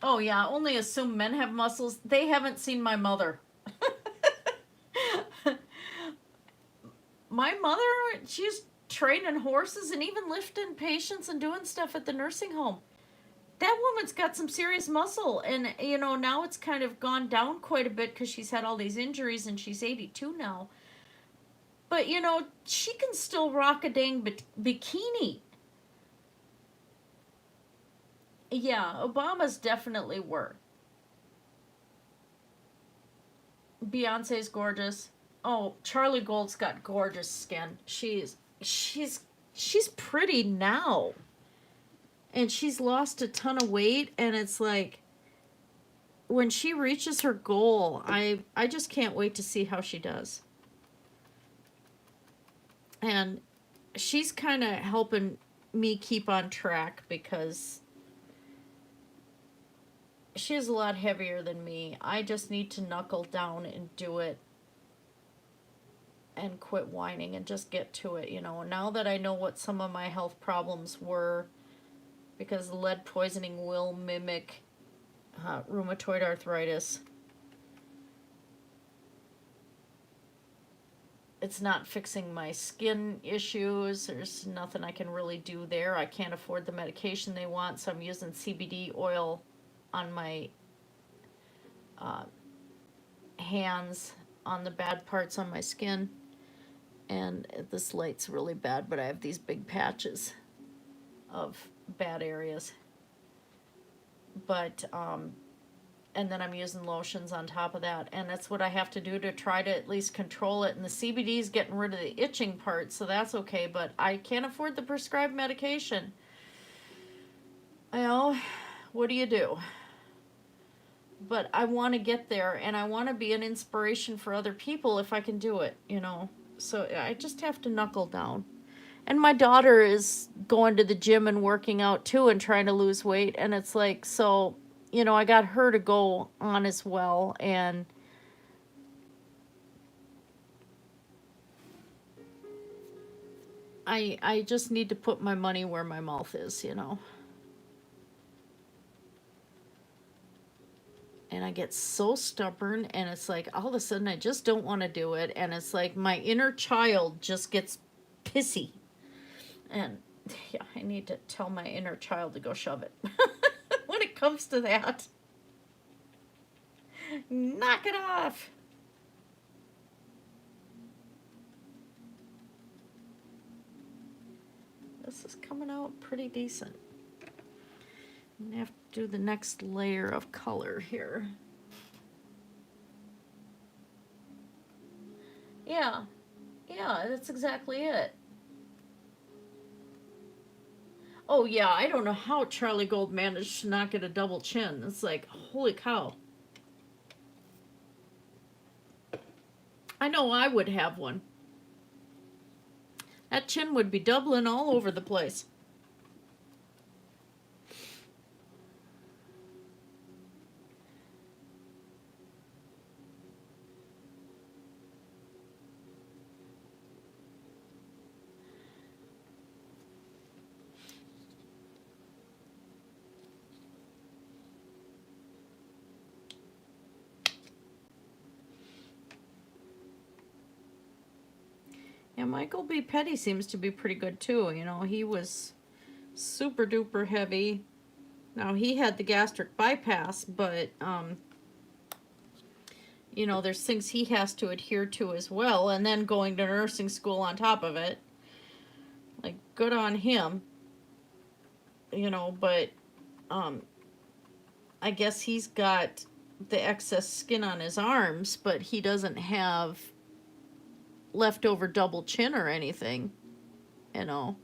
Oh yeah, only assume men have muscles. They haven't seen my mother. My mother, she's training horses and even lifting patients and doing stuff at the nursing home. That woman's got some serious muscle, and you know, now it's kind of gone down quite a bit because she's had all these injuries and she's 82 now. But you know, she can still rock a dang bikini. Yeah, Obama's definitely were. Beyonce's gorgeous. Oh, Charlie Gold's got gorgeous skin. She's pretty now. And she's lost a ton of weight, and it's like when she reaches her goal, I just can't wait to see how she does. And she's kind of helping me keep on track because she is a lot heavier than me. I just need to knuckle down and do it and quit whining and just get to it, you know. Now that I know what some of my health problems were, because lead poisoning will mimic rheumatoid arthritis. It's not fixing my skin issues. There's nothing I can really do there. I can't afford the medication they want, so I'm using CBD oil on my hands, on the bad parts on my skin. And this light's really bad, but I have these big patches of bad areas. But and then I'm using lotions on top of that, and that's what I have to do to try to at least control it. And the CBD is getting rid of the itching part, so that's okay, but I can't afford the prescribed medication. Well, what do you do? But I want to get there, and I want to be an inspiration for other people if I can do it, you know. So I just have to knuckle down. And my daughter is going to the gym and working out too and trying to lose weight. And it's like, so, you know, I got her to go on as well. And I just need to put my money where my mouth is, you know. And I get so stubborn, and it's like all of a sudden I just don't want to do it. And it's like my inner child just gets pissy. And yeah, I need to tell my inner child to go shove it. When it comes to that, knock it off. This is coming out pretty decent. I'm gonna have to do the next layer of color here. Yeah, that's exactly it. Oh yeah, I don't know how Charlie Gold managed to not get a double chin. It's like, holy cow. I know I would have one. That chin would be doubling all over the place. Yeah, Michael B. Petty seems to be pretty good too. You know, he was super duper heavy. Now, he had the gastric bypass, but, you know, there's things he has to adhere to as well, and then going to nursing school on top of it. Like, good on him. You know, but, I guess he's got the excess skin on his arms, but he doesn't have leftover double chin or anything, you know.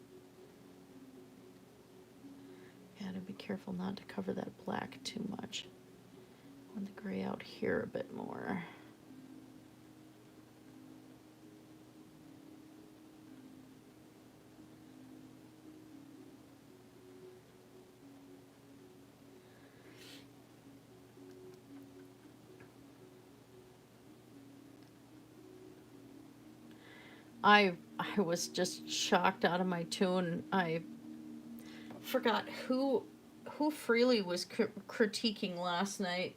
Gotta be careful not to cover that black too much. I want the gray out here a bit more. I was just shocked out of my tune. I forgot who Freely was critiquing last night.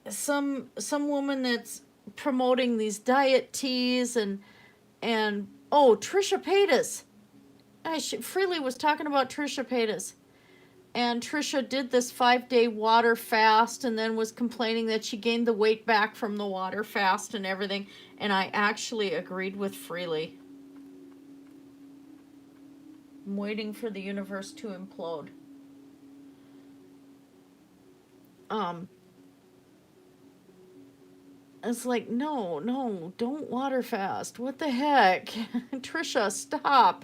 Some woman that's promoting these diet teas and oh, Trisha Paytas. Freely was talking about Trisha Paytas. And Trisha did this 5-day water fast and then was complaining that she gained the weight back from the water fast and everything. And I actually agreed with Freely. I'm waiting for the universe to implode. It's like, no, don't water fast. What the heck? Trisha, stop.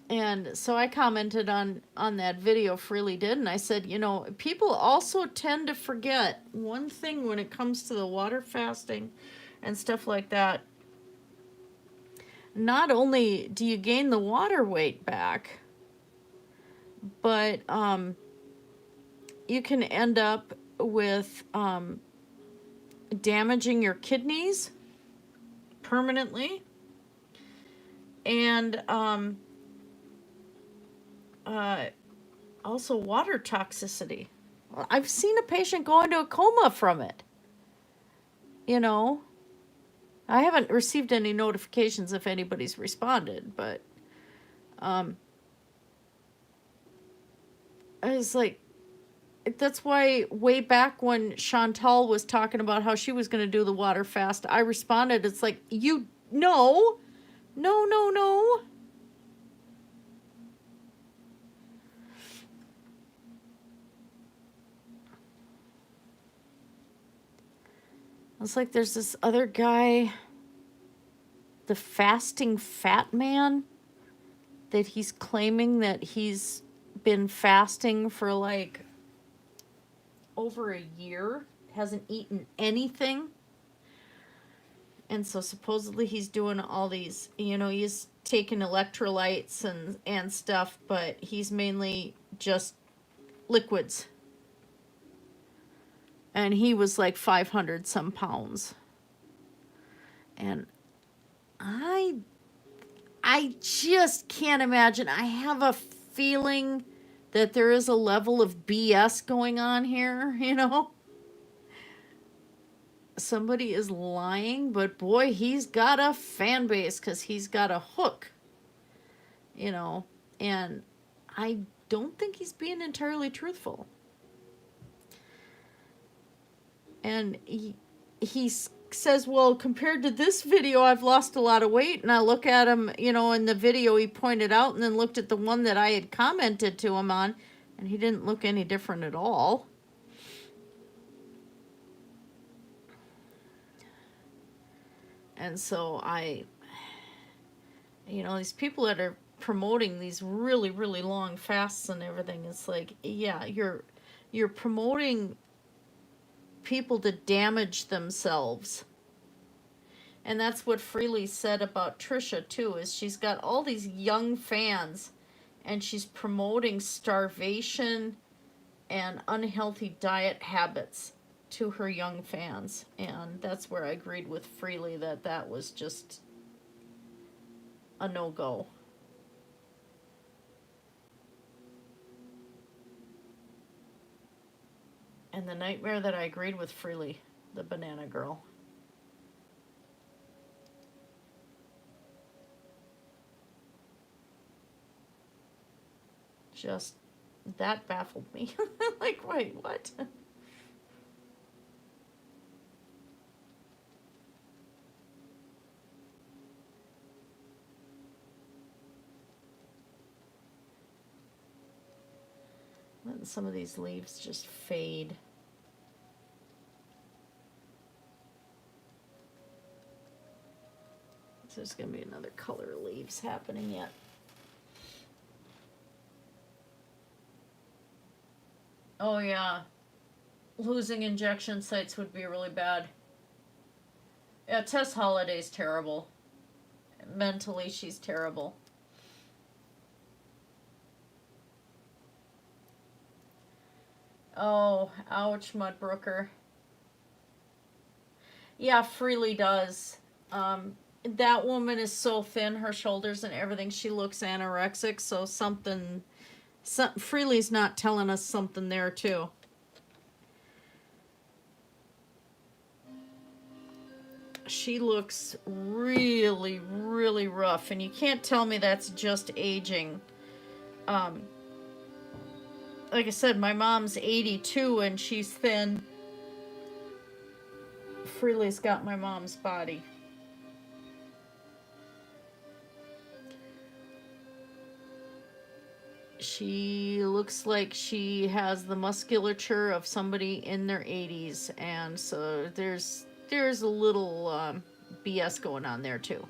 And so I commented on that video Freely did, and I said, you know, people also tend to forget one thing when it comes to the water fasting and stuff like that. Not only do you gain the water weight back, but you can end up with damaging your kidneys permanently, and also water toxicity. I've seen a patient go into a coma from it. You know, I haven't received any notifications if anybody's responded, but I was like, that's why way back when Chantal was talking about how she was going to do the water fast, I responded, it's like, no. It's like there's this other guy, the fasting fat man, that he's claiming that he's been fasting for like over a year, hasn't eaten anything. And so supposedly he's doing all these, you know, he's taking electrolytes and stuff, but he's mainly just liquids. And he was like 500 some pounds. And I just can't imagine. I have a feeling that there is a level of BS going on here, you know? Somebody is lying, but boy, he's got a fan base because he's got a hook, you know? And I don't think he's being entirely truthful. And he says, well, compared to this video, I've lost a lot of weight. And I look at him, you know, in the video he pointed out, and then looked at the one that I had commented to him on, and he didn't look any different at all. And so you know, these people that are promoting these really, really long fasts and everything, it's like, yeah, you're promoting people to damage themselves. And that's what Freely said about Trisha too, is she's got all these young fans and she's promoting starvation and unhealthy diet habits to her young fans. And that's where I agreed with Freely that was just a no-go. And the nightmare that I agreed with Freely, the banana girl. Just, that baffled me. Like, wait, what? Letting some of these leaves just fade. So there's going to be another color of leaves happening yet. Oh yeah, losing injection sites would be really bad. Yeah, Tess Holliday's terrible. Mentally, she's terrible. Oh, ouch, Mudbrooker. Yeah, Freely does. That woman is so thin, her shoulders and everything, she looks anorexic, so Freely's not telling us something there, too. She looks really, really rough, and you can't tell me that's just aging. Like I said, my mom's 82 and she's thin. Freely's got my mom's body. She looks like she has the musculature of somebody in their 80s, and so there's a little BS going on there too.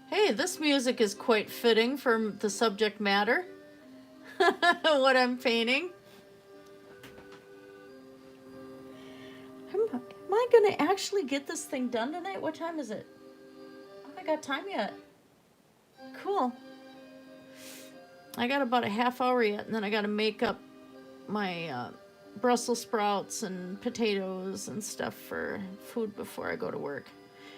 Hey, this music is quite fitting for the subject matter. What I'm painting. Am I gonna actually get this thing done tonight? What time is it? Oh, I got time yet. Cool. I got about a half hour yet, and then I gotta make up my Brussels sprouts and potatoes and stuff for food before I go to work.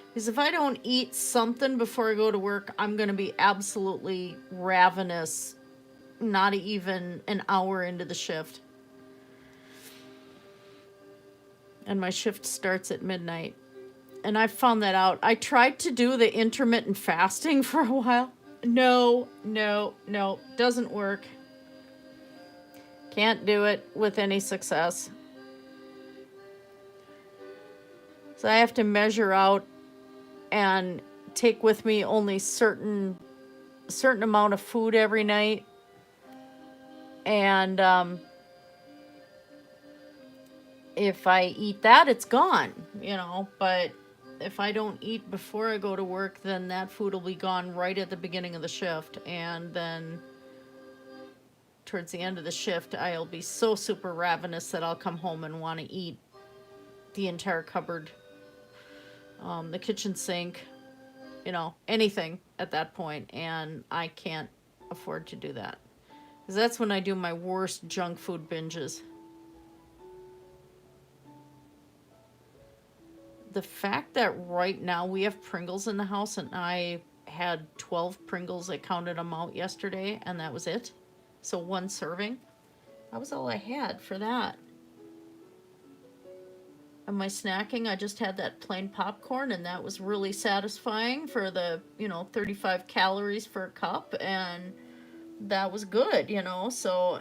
Because if I don't eat something before I go to work, I'm gonna be absolutely ravenous. Not even an hour into the shift. And my shift starts at midnight. And I found that out. I tried to do the intermittent fasting for a while. No. Doesn't work. Can't do it with any success. So I have to measure out and take with me only certain amount of food every night. And if I eat that, it's gone, you know. But if I don't eat before I go to work, then that food will be gone right at the beginning of the shift. And then towards the end of the shift, I'll be so super ravenous that I'll come home and want to eat the entire cupboard, the kitchen sink, you know, anything at that point. And I can't afford to do that. Because that's when I do my worst junk food binges. The fact that right now we have Pringles in the house, and I had 12 Pringles, I counted them out yesterday, and that was it. So one serving. That was all I had for that. And my snacking, I just had that plain popcorn, and that was really satisfying for the, 35 calories for a cup, and that was good, so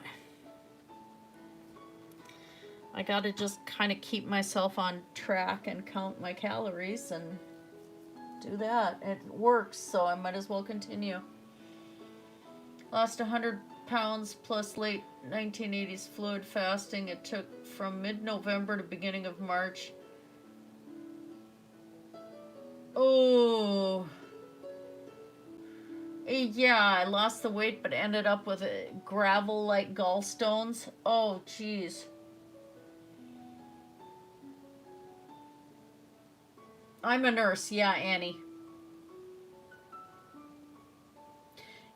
I gotta just kind of keep myself on track and count my calories and do that. It works, so I might as well continue. Lost 100 pounds plus late 1980s fluid fasting. It took from mid-November to beginning of March. Oh, yeah, I lost the weight, but ended up with gravel-like gallstones. Oh, jeez. I'm a nurse. Yeah, Annie.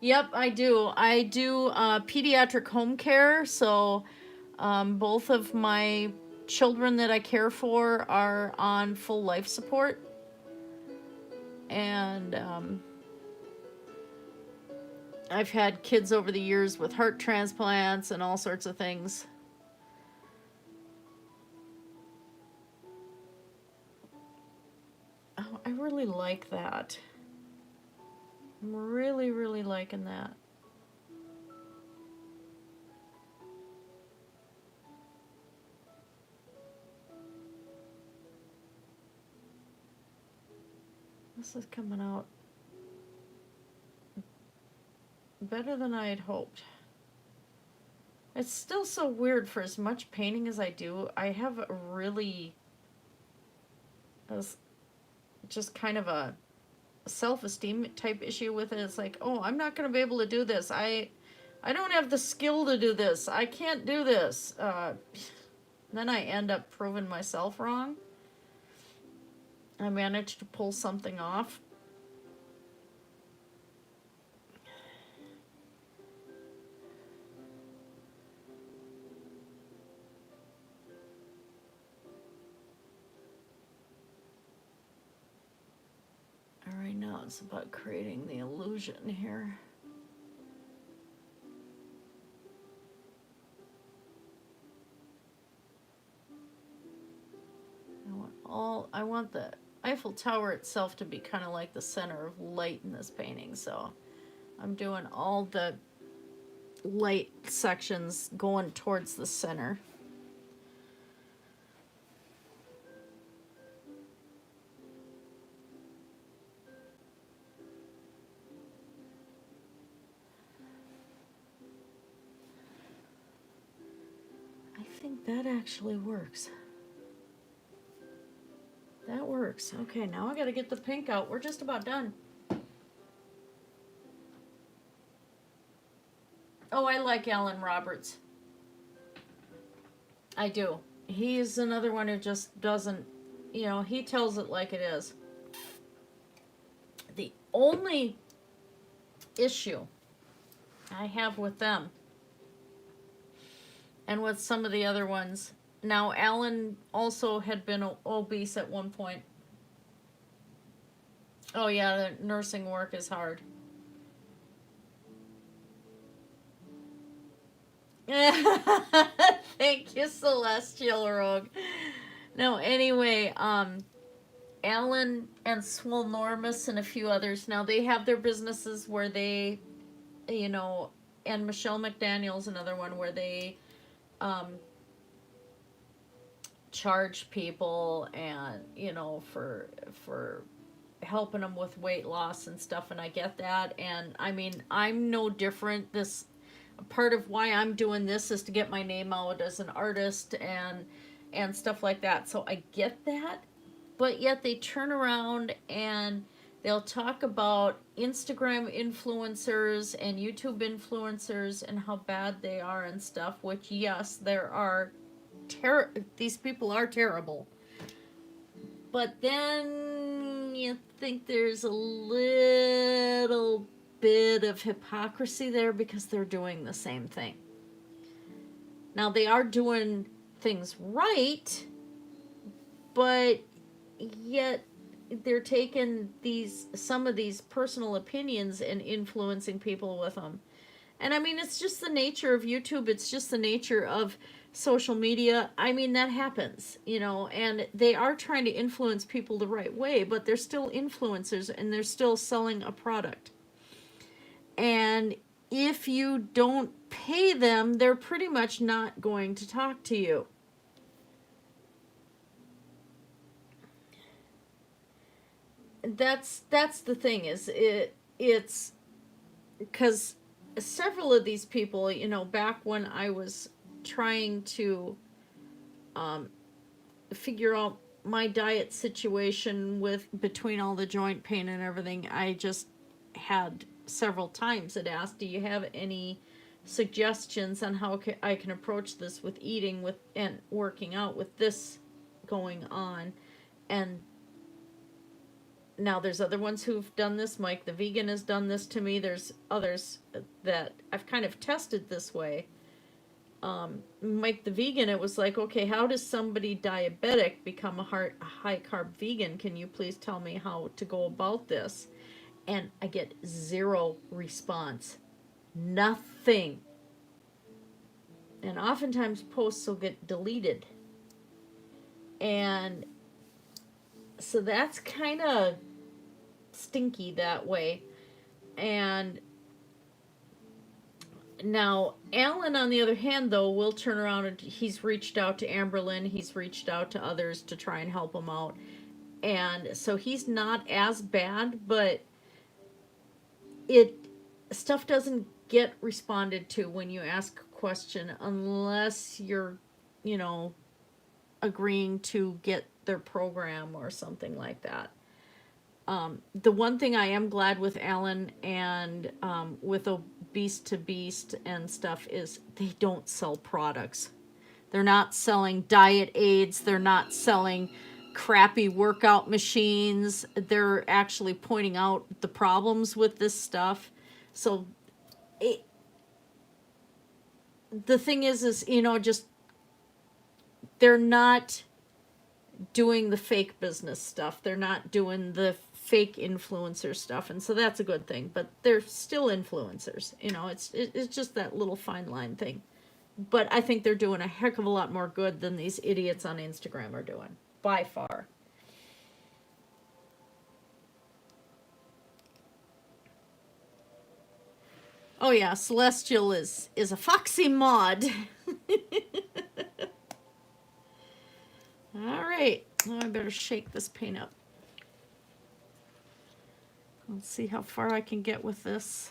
Yep, I do. I do pediatric home care, so both of my children that I care for are on full life support. And I've had kids over the years with heart transplants and all sorts of things. Oh, I really like that. I'm really, really liking that. This is coming out better than I had hoped. It's still so weird for as much painting as I do. I have a really just kind of a self-esteem type issue with it. It's like, oh, I'm not going to be able to do this. I don't have the skill to do this. I can't do this. Then I end up proving myself wrong. I managed to pull something off. All right, now it's about creating the illusion here. I want the Eiffel Tower itself to be kind of like the center of light in this painting, so I'm doing all the light sections going towards the center. I think that actually works. That works. Okay, now I gotta get the pink out. We're just about done. Oh, I like Alan Roberts. I do. He's another one who just doesn't, you know, he tells it like it is. The only issue I have with them and with some of the other ones. Now, Alan also had been obese at one point. Oh, yeah, the nursing work is hard. Thank you, Celestial Rogue. No, anyway, Alan and Swolenormous and a few others, now they have their businesses where they, you know, and Michelle McDaniel's another one where they, charge people and, you know, for helping them with weight loss and stuff, and I get that, and I mean, I'm no different. This part of why I'm doing this is to get my name out as an artist and stuff like that, so I get that, but yet they turn around and they'll talk about Instagram influencers and YouTube influencers and how bad they are and stuff, which, yes, there are these people are terrible. But then you think there's a little bit of hypocrisy there because they're doing the same thing. Now, they are doing things right, but yet they're taking some of these personal opinions and influencing people with them. And I mean, it's just the nature of YouTube. It's just the nature of social media. I mean, that happens, you know, and they are trying to influence people the right way, but they're still influencers and they're still selling a product. And if you don't pay them, they're pretty much not going to talk to you. That's the thing, is it's because several of these people, you know, back when I was trying to figure out my diet situation with between all the joint pain and everything, I just had several times that asked, do you have any suggestions on how I can approach this with eating with and working out with this going on? And now there's other ones who've done this. Mike the Vegan has done this to me. There's others that I've kind of tested this way. Mike the Vegan, it was like, okay, how does somebody diabetic become a high carb vegan? Can you please tell me how to go about this? And I get zero response. Nothing. And oftentimes posts will get deleted. And so that's kind of stinky that way. And now Alan, on the other hand, though, will turn around and he's reached out to Amberlyn. He's reached out to others to try and help him out. And so he's not as bad, but stuff doesn't get responded to when you ask a question unless you're, you know, agreeing to get their program or something like that. The one thing I am glad with Alan and with Beast to Beast and stuff is they don't sell products. They're not selling diet aids. They're not selling crappy workout machines. They're actually pointing out the problems with this stuff. So the thing is, you know, just they're not doing the fake business stuff. They're not doing the fake influencer stuff. And so that's a good thing, but they're still influencers. You know, it's just that little fine line thing. But I think they're doing a heck of a lot more good than these idiots on Instagram are doing, by far. Oh yeah, Celestial is a foxy mod. All right, now I better shake this paint up. Let's see how far I can get with this.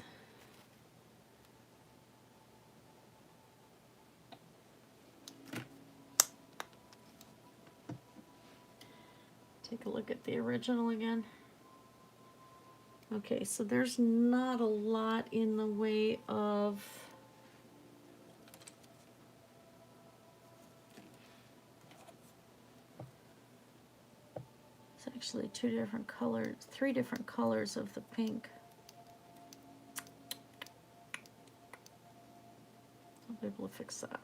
Take a look at the original again. Okay, so there's not a lot in the way of it's actually two different colors, three different colors of the pink. I'll be able to fix that.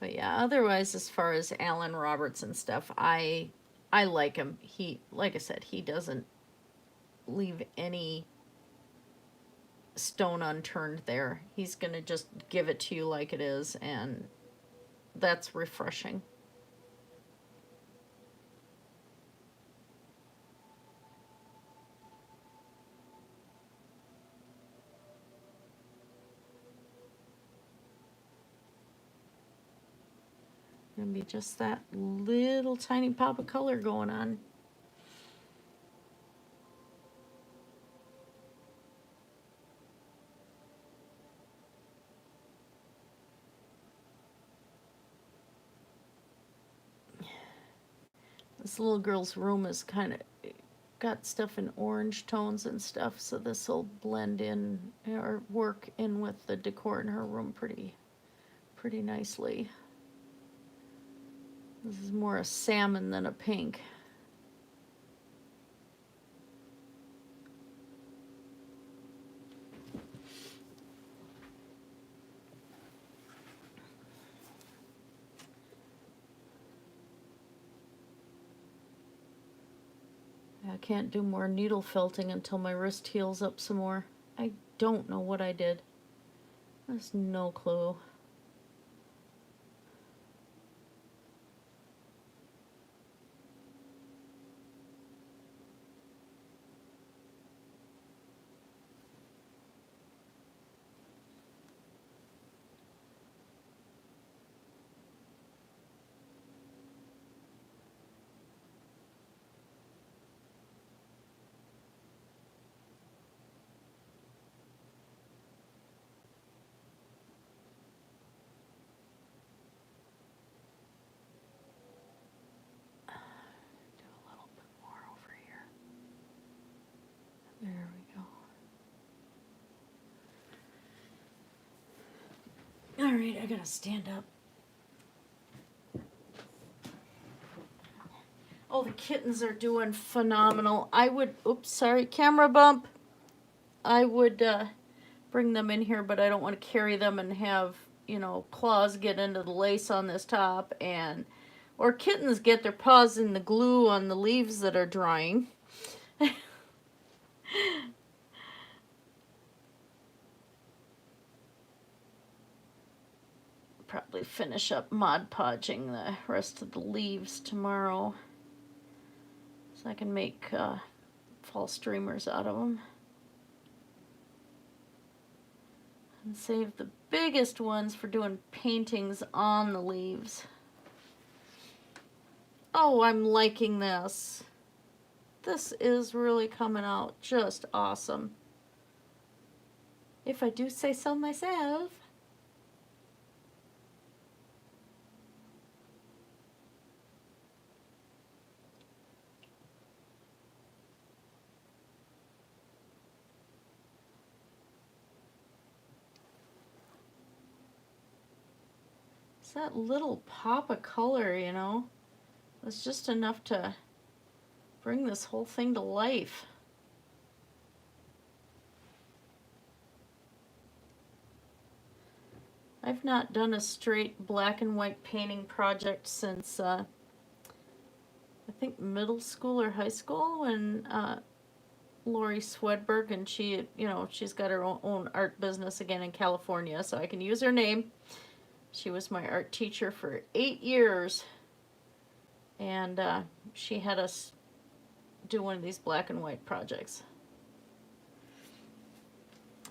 But yeah, otherwise, as far as Alan Roberts and stuff, I like him. He, like I said, he doesn't leave any stone unturned there. He's going to just give it to you like it is, and that's refreshing. Gonna be just that little tiny pop of color going on. This little girl's room is kind of got stuff in orange tones and stuff, so this will blend in or work in with the decor in her room pretty nicely. This is more a salmon than a pink. I can't do more needle felting until my wrist heals up some more. I don't know what I did. There's no clue. There we go. All right, I gotta stand up. Oh, the kittens are doing phenomenal. I would, oops, sorry, camera bump. I would bring them in here, but I don't want to carry them and have, you know, claws get into the lace on this top and Or kittens get their paws in the glue on the leaves that are drying. Probably finish up Mod Podging the rest of the leaves tomorrow, so I can make fall streamers out of them. And save the biggest ones for doing paintings on the leaves. Oh, I'm liking this. This is really coming out just awesome, if I do say so myself. It's that little pop of color, you know. It's just enough to bring this whole thing to life. I've not done a straight black and white painting project since I think middle school or high school, when Lori Swedberg, and she, you know, she's got her own art business again in California, so I can use her name. She was my art teacher for 8 years, and she had us do one of these black and white projects.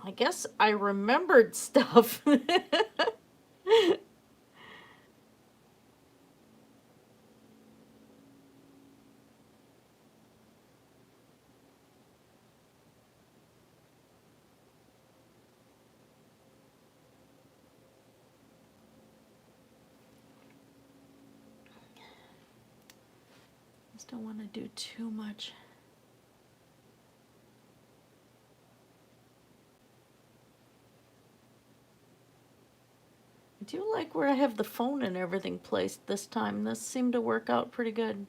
I guess I remembered stuff. Just don't want to do too much. I do like where I have the phone and everything placed this time. This seemed to work out pretty good.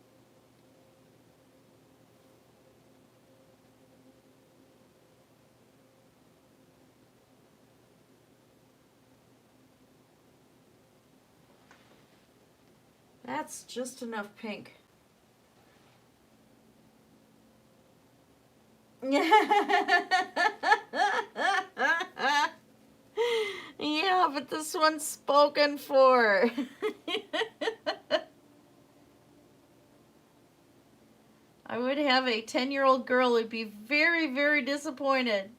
That's just enough pink. Yeah, but this one's spoken for. I would have a 10-year-old girl who'd be very, very disappointed.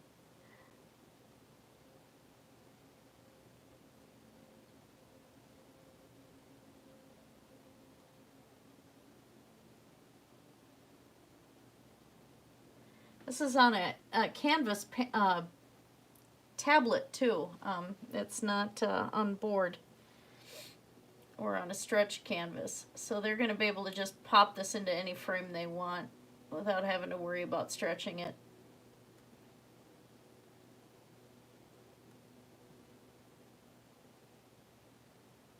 This is on a canvas tablet too. It's not on board or on a stretch canvas. So they're going to be able to just pop this into any frame they want without having to worry about stretching it.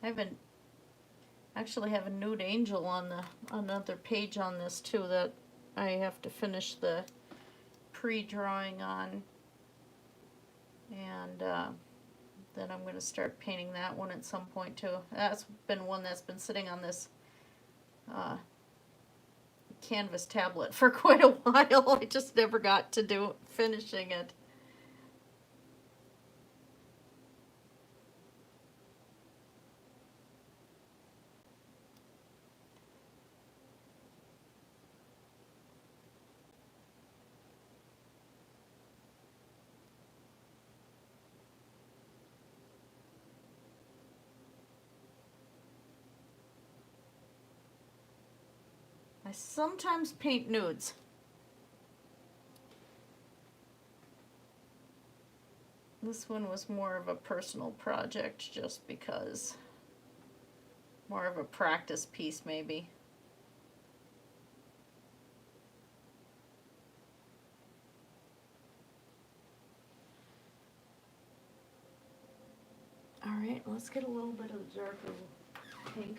I actually have a nude angel on another page on this too that I have to finish the pre-drawing on, and then I'm going to start painting that one at some point too. That's been one that's been sitting on this canvas tablet for quite a while. I just never got to finishing it. I sometimes paint nudes. This one was more of a personal project just because. More of a practice piece maybe. Alright, let's get a little bit of darker pink.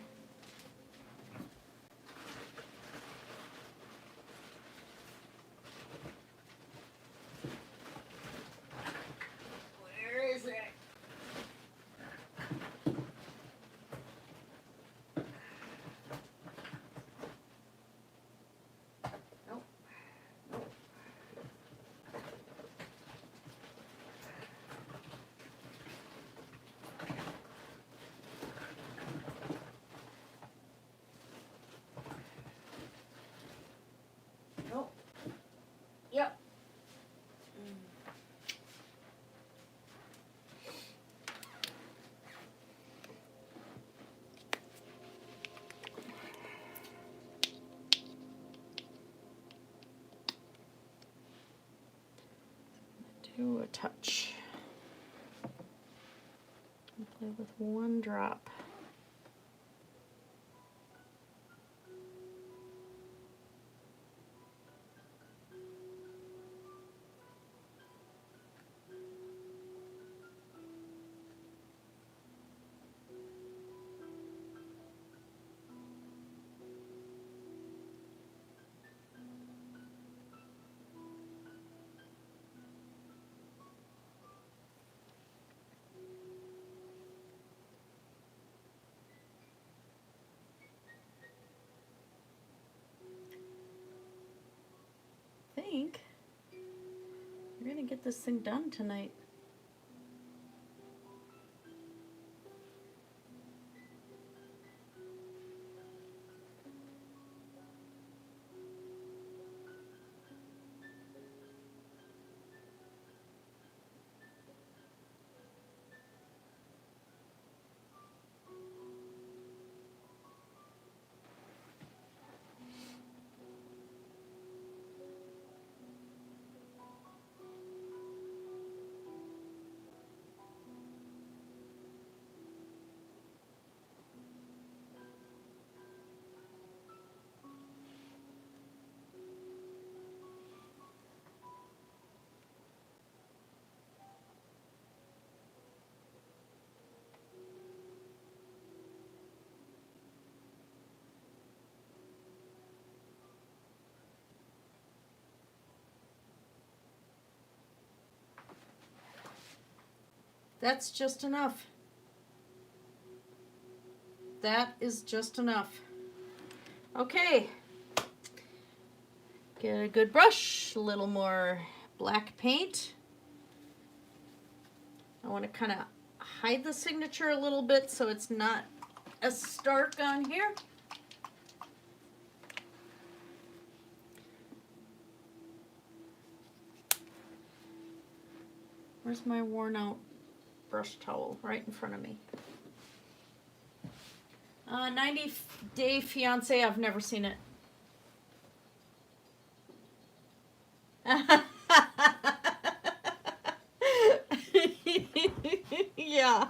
Do a touch. Play with one drop. I think we're gonna get this thing done tonight. That's just enough. That is just enough. Okay. Get a good brush, a little more black paint. I want to kind of hide the signature a little bit so it's not as stark on here. Where's my worn out brush towel? Right in front of me. 90 Day Fiancé, I've never seen it. Yeah.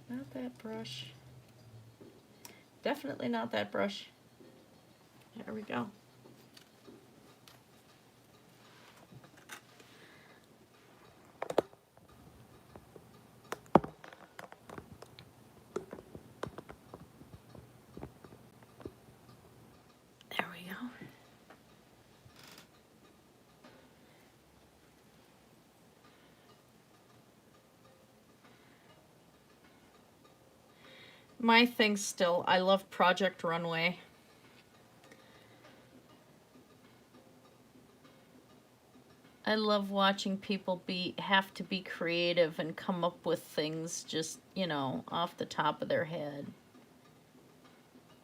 Not that brush. Definitely not that brush. There we go. There we go. My thing still, I love Project Runway. I love watching people have to be creative and come up with things just, you know, off the top of their head.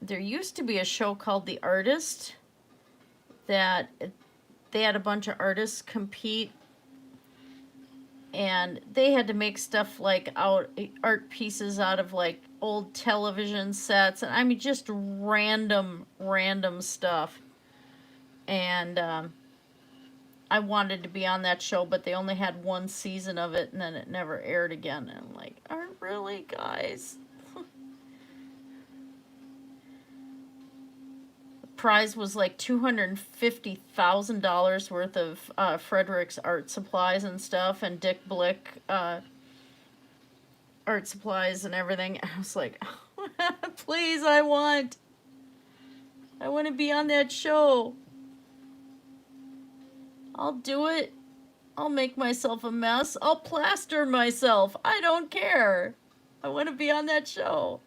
There used to be a show called The Artist that they had a bunch of artists compete, and they had to make stuff like art pieces out of like old television sets, and I mean just random stuff. And I wanted to be on that show, but they only had one season of it, and then it never aired again. And I'm like, really, guys? The prize was like $250,000 worth of Frederick's art supplies and stuff, and Dick Blick art supplies and everything. I was like, please, I want to be on that show. I'll do it. I'll make myself a mess. I'll plaster myself. I don't care. I want to be on that show.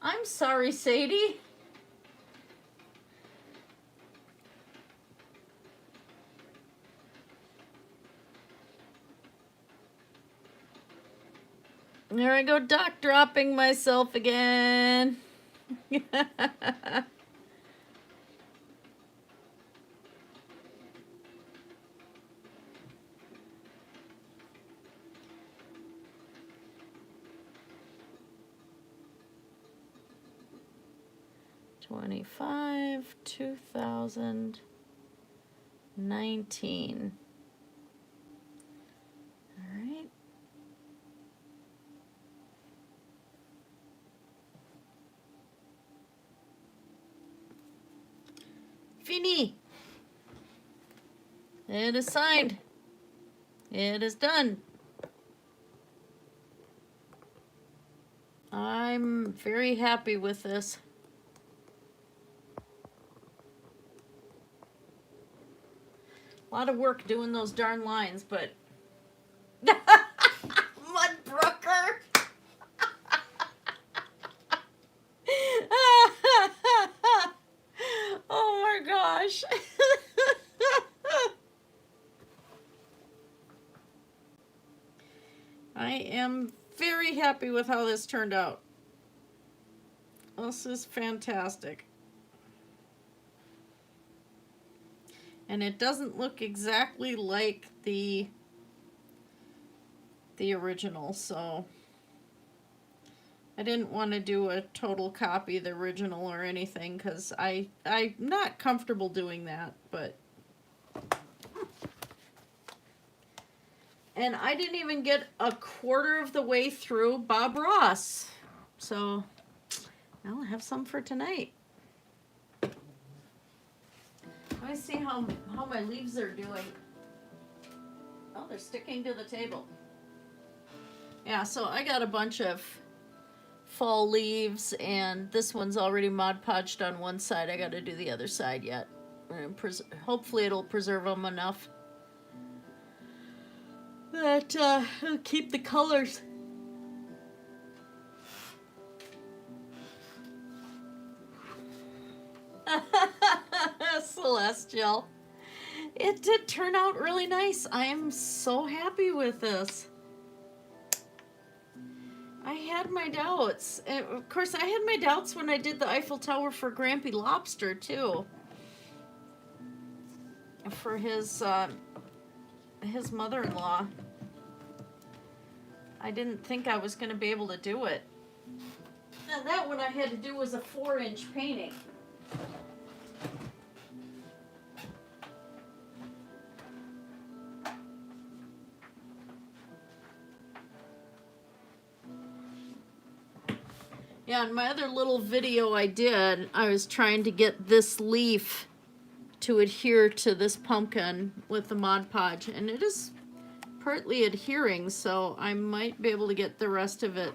I'm sorry, Sadie. There I go, dock dropping myself again. 25, 2019. All right. Fini. It is signed. It is done. I'm very happy with this. A lot of work doing those darn lines, but Mudbrooker. Oh my gosh. I am very happy with how this turned out. This is fantastic. And it doesn't look exactly like the original, so I didn't want to do a total copy of the original or anything, because I'm not comfortable doing that, but... And I didn't even get a quarter of the way through Bob Ross, so I'll have some for tonight. Let me see how my leaves are doing. Oh, they're sticking to the table. Yeah, so I got a bunch of fall leaves, and this one's already Mod Podged on one side. I got to do the other side yet. Hopefully it'll preserve them enough that it'll keep the colors. Celestial. It did turn out really nice. I am so happy with this. I had my doubts. And of course, I had my doubts when I did the Eiffel Tower for Grampy Lobster, too. For his mother-in-law. I didn't think I was going to be able to do it. And that one I had to do was a 4-inch painting. Yeah, in my other little video I did, I was trying to get this leaf to adhere to this pumpkin with the Mod Podge, and it is partly adhering, so I might be able to get the rest of it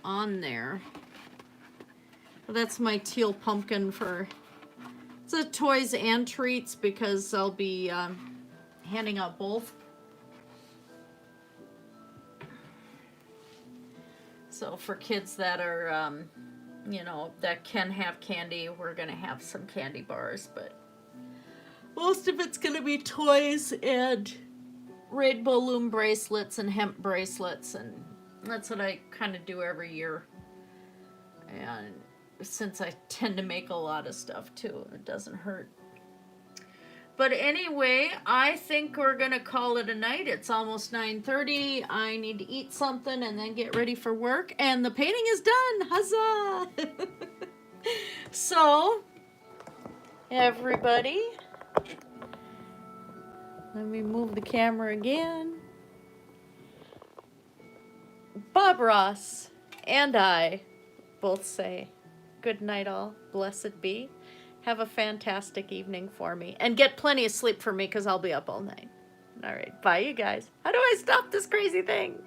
on there. But that's my teal pumpkin for, it's a toys and treats, because I'll be handing out both. So for kids that are, you know, that can have candy, we're going to have some candy bars, but most of it's going to be toys and rainbow loom bracelets and hemp bracelets, and that's what I kind of do every year. And since I tend to make a lot of stuff too, it doesn't hurt. But anyway, I think we're going to call it a night. It's almost 9:30. I need to eat something and then get ready for work. And the painting is done. Huzzah! So, everybody, let me move the camera again. Bob Ross and I both say good night all. Blessed be. Have a fantastic evening for me. And get plenty of sleep for me, because I'll be up all night. All right. Bye, you guys. How do I stop this crazy thing?